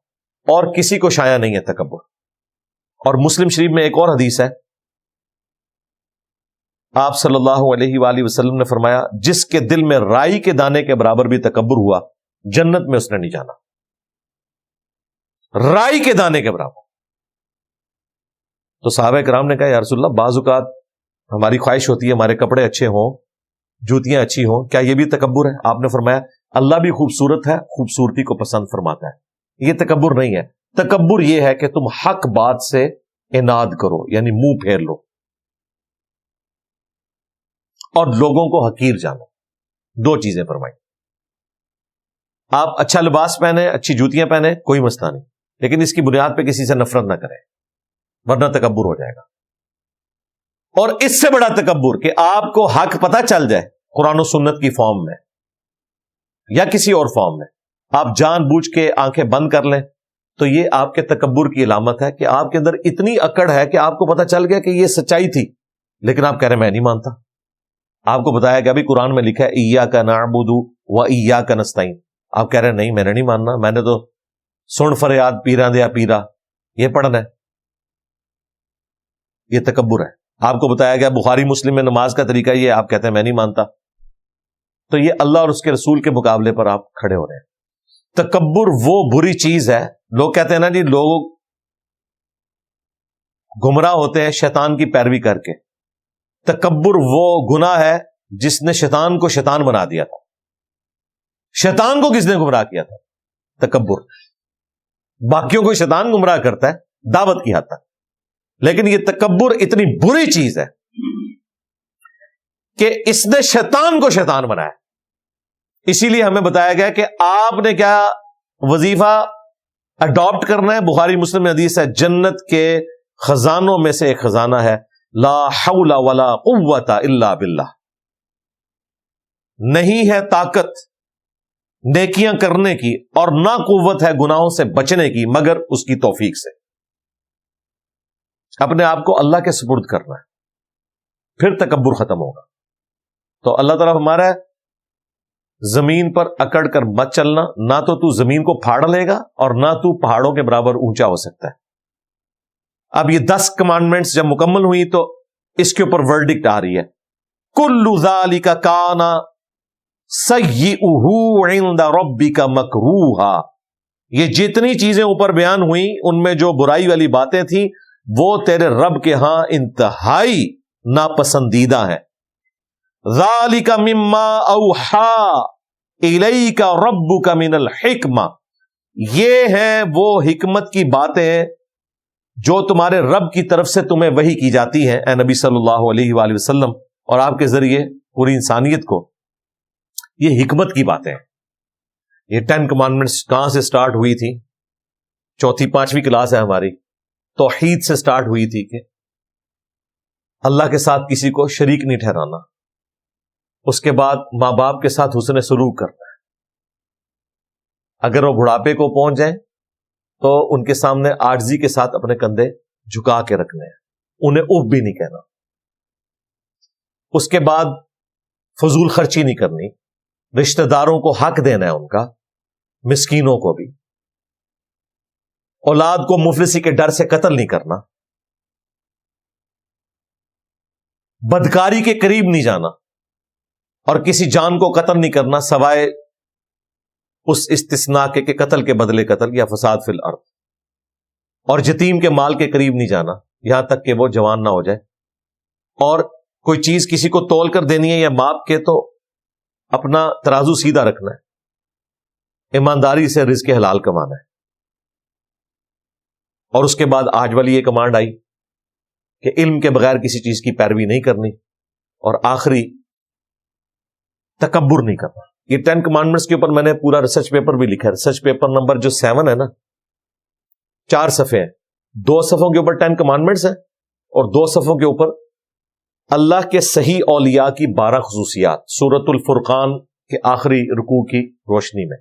اور کسی کو شایع نہیں ہے تکبر. اور مسلم شریف میں ایک اور حدیث ہے، آپ صلی اللہ علیہ وآلہ وسلم نے فرمایا، جس کے دل میں رائی کے دانے کے برابر بھی تکبر ہوا، جنت میں اس نے نہیں جانا. رائی کے دانے کے برابر. تو صحابہ کرام نے کہا یا رسول اللہ، بعض اوقات ہماری خواہش ہوتی ہے ہمارے کپڑے اچھے ہوں، جوتیاں اچھی ہوں، کیا یہ بھی تکبر ہے؟ آپ نے فرمایا اللہ بھی خوبصورت ہے، خوبصورتی کو پسند فرماتا ہے. یہ تکبر نہیں ہے. تکبر یہ ہے کہ تم حق بات سے اناد کرو، یعنی منہ پھیر لو اور لوگوں کو حقیر جانو. دو چیزیں فرمائی. آپ اچھا لباس پہنے، اچھی جوتیاں پہنے، کوئی مسئلہ نہیں، لیکن اس کی بنیاد پہ کسی سے نفرت نہ کریں، ورنہ تکبر ہو جائے گا. اور اس سے بڑا تکبر کہ آپ کو حق پتہ چل جائے قرآن و سنت کی فارم میں یا کسی اور فارم میں، آپ جان بوجھ کے آنکھیں بند کر لیں، تو یہ آپ کے تکبر کی علامت ہے کہ آپ کے اندر اتنی اکڑ ہے کہ آپ کو پتہ چل گیا کہ یہ سچائی تھی، لیکن آپ کہہ رہے میں نہیں مانتا. آپ کو بتایا گیا بھی قرآن میں لکھا ہے ایاک نعبد و ایاک نستعین، آپ کہہ رہے ہیں نہیں میں نے نہیں ماننا، میں نے تو سن فریاد پیراں دیا پیرا یہ پڑھنا ہے. یہ تکبر ہے. آپ کو بتایا گیا بخاری مسلم میں نماز کا طریقہ یہ، آپ کہتے ہیں میں نہیں مانتا. تو یہ اللہ اور اس کے رسول کے مقابلے پر آپ کھڑے ہو رہے ہیں. تکبر وہ بری چیز ہے. لوگ کہتے ہیں نا جی لوگ گمراہ ہوتے ہیں شیطان کی پیروی کر کے. تکبر وہ گناہ ہے جس نے شیطان کو شیطان بنا دیا تھا. شیطان کو کس نے گمراہ کیا تھا؟ تکبر. باقیوں کو شیطان گمراہ کرتا ہے دعوت کی حد تک، لیکن یہ تکبر اتنی بری چیز ہے کہ اس نے شیطان کو شیطان بنایا. اسی لیے ہمیں بتایا گیا کہ آپ نے کیا وظیفہ اڈاپٹ کرنا ہے. بخاری مسلم میں حدیث ہے، جنت کے خزانوں میں سے ایک خزانہ ہے لا حول ولا قوت الا باللہ. نہیں ہے طاقت نیکیاں کرنے کی اور نہ قوت ہے گناہوں سے بچنے کی مگر اس کی توفیق سے. اپنے آپ کو اللہ کے سپرد کرنا ہے، پھر تکبر ختم ہوگا. تو اللہ تعالیٰ ہمارا زمین پر اکڑ کر مت چلنا، نہ تو زمین کو پھاڑ لے گا اور نہ تو پہاڑوں کے برابر اونچا ہو سکتا ہے. اب یہ 10 کمانڈمنٹس جب مکمل ہوئی تو اس کے اوپر ورڈکٹ آ رہی ہے، کل ذالک کان سیئہ عند ربک مکروہا. یہ جتنی چیزیں اوپر بیان ہوئیں ان میں جو برائی والی باتیں تھیں وہ تیرے رب کے ہاں انتہائی ناپسندیدہ ہیں. ذالک مما اوحی الیک ربک من الحکمہ. یہ ہیں وہ حکمت کی باتیں جو تمہارے رب کی طرف سے تمہیں وحی کی جاتی ہیں اے نبی صلی اللہ علیہ وآلہ وسلم، اور آپ کے ذریعے پوری انسانیت کو. یہ حکمت کی باتیں ہیں. یہ 10 کمانڈمنٹس کہاں سے سٹارٹ ہوئی تھی؟ 4تھی 5ویں کلاس ہے ہماری، توحید سے سٹارٹ ہوئی تھی کہ اللہ کے ساتھ کسی کو شریک نہیں ٹھہرانا. اس کے بعد ماں باپ کے ساتھ حسن سلوک کرنا ہے. اگر وہ بڑھاپے کو پہنچ جائیں تو ان کے سامنے عاجزی کے ساتھ اپنے کندھے جھکا کے رکھنے ہیں، انہیں اف بھی نہیں کہنا. اس کے بعد فضول خرچی نہیں کرنی، رشتہ داروں کو حق دینا ہے ان کا، مسکینوں کو بھی. اولاد کو مفلسی کے ڈر سے قتل نہیں کرنا، بدکاری کے قریب نہیں جانا اور کسی جان کو قتل نہیں کرنا سوائے اس استثناء کے کہ قتل کے بدلے قتل یا فساد فی الارض. اور یتیم کے مال کے قریب نہیں جانا یہاں تک کہ وہ جوان نہ ہو جائے. اور کوئی چیز کسی کو تول کر دینی ہے یا ماپ کے تو اپنا ترازو سیدھا رکھنا ہے، ایمانداری سے رزق حلال کمانا ہے. اور اس کے بعد آج والی یہ کمانڈ آئی کہ علم کے بغیر کسی چیز کی پیروی نہیں کرنی، اور آخری تکبر نہیں کرنا. یہ 10 کمانڈمنٹس کے اوپر میں نے پورا ریسرچ پیپر بھی لکھا ہے. ریسرچ پیپر نمبر جو 7 ہے نا، 4 صفحے ہیں. 2 صفحوں کے اوپر 10 کمانڈمنٹس ہیں اور 2 صفحوں کے اوپر اللہ کے صحیح اولیاء کی 12 خصوصیات سورۃ الفرقان کے آخری رکوع کی روشنی میں.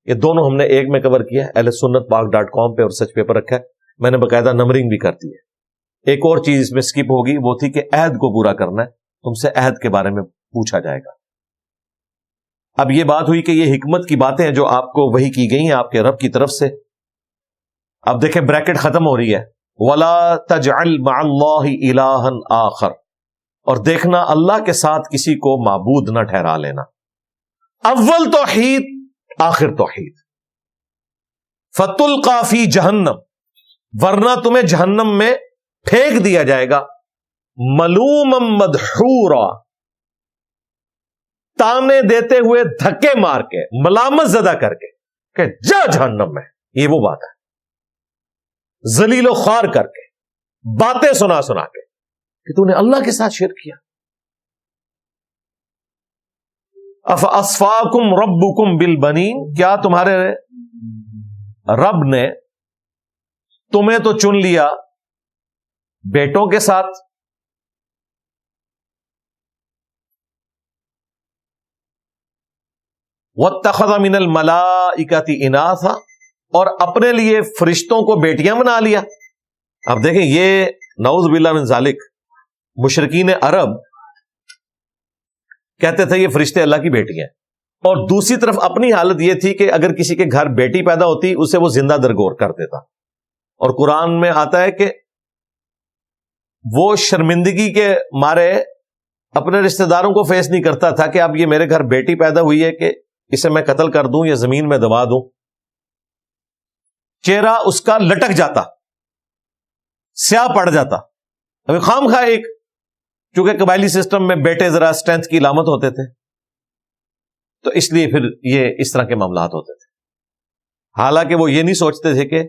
یہ دونوں ہم نے ایک میں کور کیا ہے. اہل سنت پاک.com پہ اور ریسرچ پیپر رکھا ہے. میں نے باقاعدہ نمبرنگ بھی کر دی ہے. ایک اور چیز اس میں سکپ ہوگی، وہ تھی کہ عہد کو پورا کرنا ہے. تم سے عہد کے بارے میں پوچھا جائے گا. اب یہ بات ہوئی کہ یہ حکمت کی باتیں ہیں جو آپ کو وحی کی گئی ہیں آپ کے رب کی طرف سے. اب دیکھیں بریکٹ ختم ہو رہی ہے، وَلَا تَجْعَلْ مَعَ اللَّهِ إِلَٰهًا آخر. اور دیکھنا اللہ کے ساتھ کسی کو معبود نہ ٹھہرا لینا. اول توحید آخر توحید. فَتُلْقَىٰ فِي جَهَنَّمَ، ورنہ تمہیں جہنم میں پھینک دیا جائے گا. مَلُومًا مَدْحُورًا، تانے دیتے ہوئے، دھکے مار کے، ملامت زدہ کر کے کہ جا جہنم میں. یہ وہ بات ہے، ذلیل و خوار کر کے، باتیں سنا سنا کے کہ تو نے اللہ کے ساتھ شرک کیا. افاصفاکم ربکم بالبنین، کیا تمہارے رب نے تمہیں تو چن لیا بیٹوں کے ساتھ. واتخذ من الملائکۃ اناثا، اور اپنے لیے فرشتوں کو بیٹیاں بنا لیا. اب دیکھیں یہ نعوذ باللہ من ذالک، مشرکین عرب کہتے تھے یہ فرشتے اللہ کی بیٹی ہیں، اور دوسری طرف اپنی حالت یہ تھی کہ اگر کسی کے گھر بیٹی پیدا ہوتی اسے وہ زندہ درگور کر دیتا. اور قرآن میں آتا ہے کہ وہ شرمندگی کے مارے اپنے رشتہ داروں کو فیس نہیں کرتا تھا کہ اب یہ میرے گھر بیٹی پیدا ہوئی ہے کہ اسے میں قتل کر دوں یا زمین میں دبا دوں. چہرہ اس کا لٹک جاتا، سیاہ پڑ جاتا. ابھی خام خواہ ایک، چونکہ قبائلی سسٹم میں بیٹے ذرا اسٹرینتھ کی علامت ہوتے تھے تو اس لیے پھر یہ اس طرح کے معاملات ہوتے تھے. حالانکہ وہ یہ نہیں سوچتے تھے کہ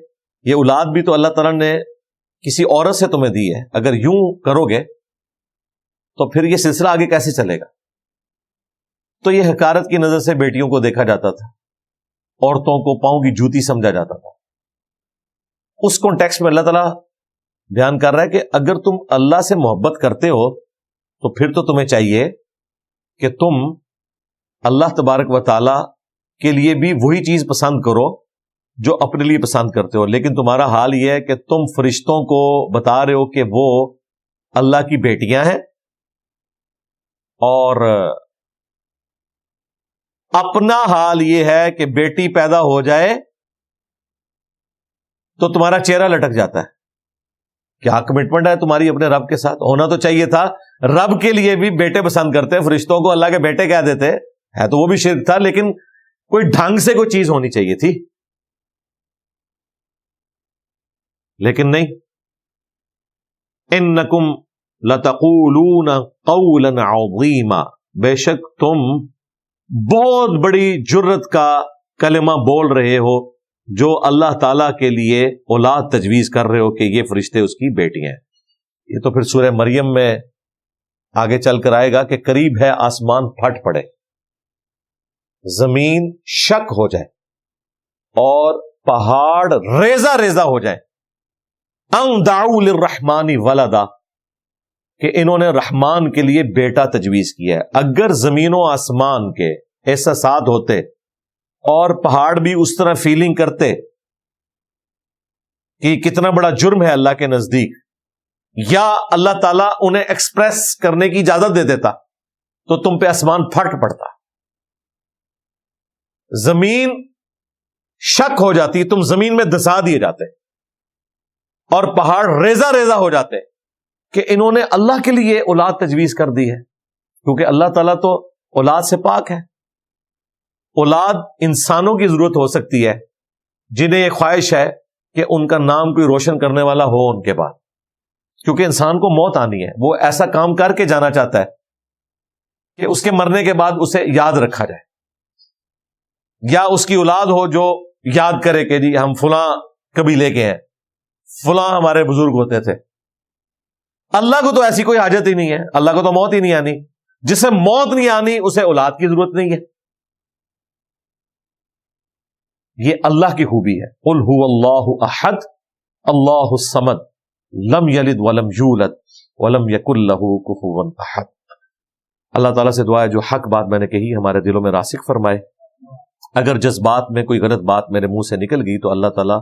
یہ اولاد بھی تو اللہ تعالیٰ نے کسی عورت سے تمہیں دی ہے، اگر یوں کرو گے تو پھر یہ سلسلہ آگے کیسے چلے گا؟ تو یہ حقارت کی نظر سے بیٹیوں کو دیکھا جاتا تھا، عورتوں کو پاؤں کی جوتی سمجھا جاتا تھا۔ اس کانٹیکسٹ میں اللہ تعالیٰ بیان کر رہا ہے کہ اگر تم اللہ سے محبت کرتے ہو تو پھر تو تمہیں چاہیے کہ تم اللہ تبارک و تعالی کے لیے بھی وہی چیز پسند کرو جو اپنے لیے پسند کرتے ہو، لیکن تمہارا حال یہ ہے کہ تم فرشتوں کو بتا رہے ہو کہ وہ اللہ کی بیٹیاں ہیں، اور اپنا حال یہ ہے کہ بیٹی پیدا ہو جائے تو تمہارا چہرہ لٹک جاتا ہے۔ کیا کمٹمنٹ ہے تمہاری اپنے رب کے ساتھ؟ ہونا تو چاہیے تھا۔ رب کے لیے بھی بیٹے پسند کرتے، فرشتوں کو اللہ کے بیٹے کہہ دیتے، ہے تو وہ بھی شرک تھا، لیکن کوئی ڈھنگ سے کوئی چیز ہونی چاہیے تھی، لیکن نہیں۔ انکم لتقولون قولا عظیما، بے شک تم بہت بڑی جرت کا کلمہ بول رہے ہو جو اللہ تعالیٰ کے لیے اولاد تجویز کر رہے ہو کہ یہ فرشتے اس کی بیٹی ہیں۔ یہ تو پھر سورہ مریم میں آگے چل کر آئے گا کہ قریب ہے آسمان پھٹ پڑے، زمین شک ہو جائے اور پہاڑ ریزہ ریزہ ہو جائے، ان دعوا للرحمن ولدا، کہ انہوں نے رحمان کے لیے بیٹا تجویز کیا ہے۔ اگر زمین و آسمان کے احساسات ہوتے اور پہاڑ بھی اس طرح فیلنگ کرتے کہ کتنا بڑا جرم ہے اللہ کے نزدیک، یا اللہ تعالیٰ انہیں ایکسپریس کرنے کی اجازت دے دیتا تو تم پہ آسمان پھٹ پڑتا، زمین شک ہو جاتی، تم زمین میں دسا دیے جاتے اور پہاڑ ریزہ ریزہ ہو جاتے کہ انہوں نے اللہ کے لیے اولاد تجویز کر دی ہے، کیونکہ اللہ تعالیٰ تو اولاد سے پاک ہے۔ اولاد انسانوں کی ضرورت ہو سکتی ہے جنہیں یہ خواہش ہے کہ ان کا نام کوئی روشن کرنے والا ہو ان کے بعد، کیونکہ انسان کو موت آنی ہے، وہ ایسا کام کر کے جانا چاہتا ہے کہ اس کے مرنے کے بعد اسے یاد رکھا جائے، یا اس کی اولاد ہو جو یاد کرے کہ جی ہم فلاں قبیلے کے ہیں، فلاں ہمارے بزرگ ہوتے تھے۔ اللہ کو تو ایسی کوئی حاجت ہی نہیں ہے، اللہ کو تو موت ہی نہیں آنی، جسے موت نہیں آنی اسے اولاد کی ضرورت نہیں ہے۔ یہ اللہ کی خوبی ہے۔ قل هو اللہ احد اللہ الصمد لم یلد ولم یولد ولم یکن لہ کفوا احد۔ اللہ تعالیٰ سے دعا ہے جو حق بات میں نے کہی ہمارے دلوں میں راسخ فرمائے، اگر جذبات میں کوئی غلط بات میرے منہ سے نکل گئی تو اللہ تعالیٰ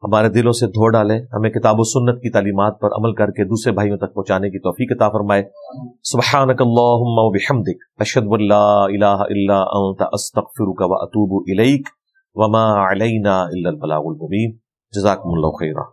ہمارے دلوں سے دھو ڈالے، ہمیں کتاب و سنت کی تعلیمات پر عمل کر کے دوسرے بھائیوں تک پہنچانے کی توفیق عطا فرمائے۔ سبحانک اللہم وبحمدک، اشہد ان لا الہ الا انت، استغفرک واتوب الیک، وما علینا الا البلاغ المبین۔ جزاکم اللہ خیرا۔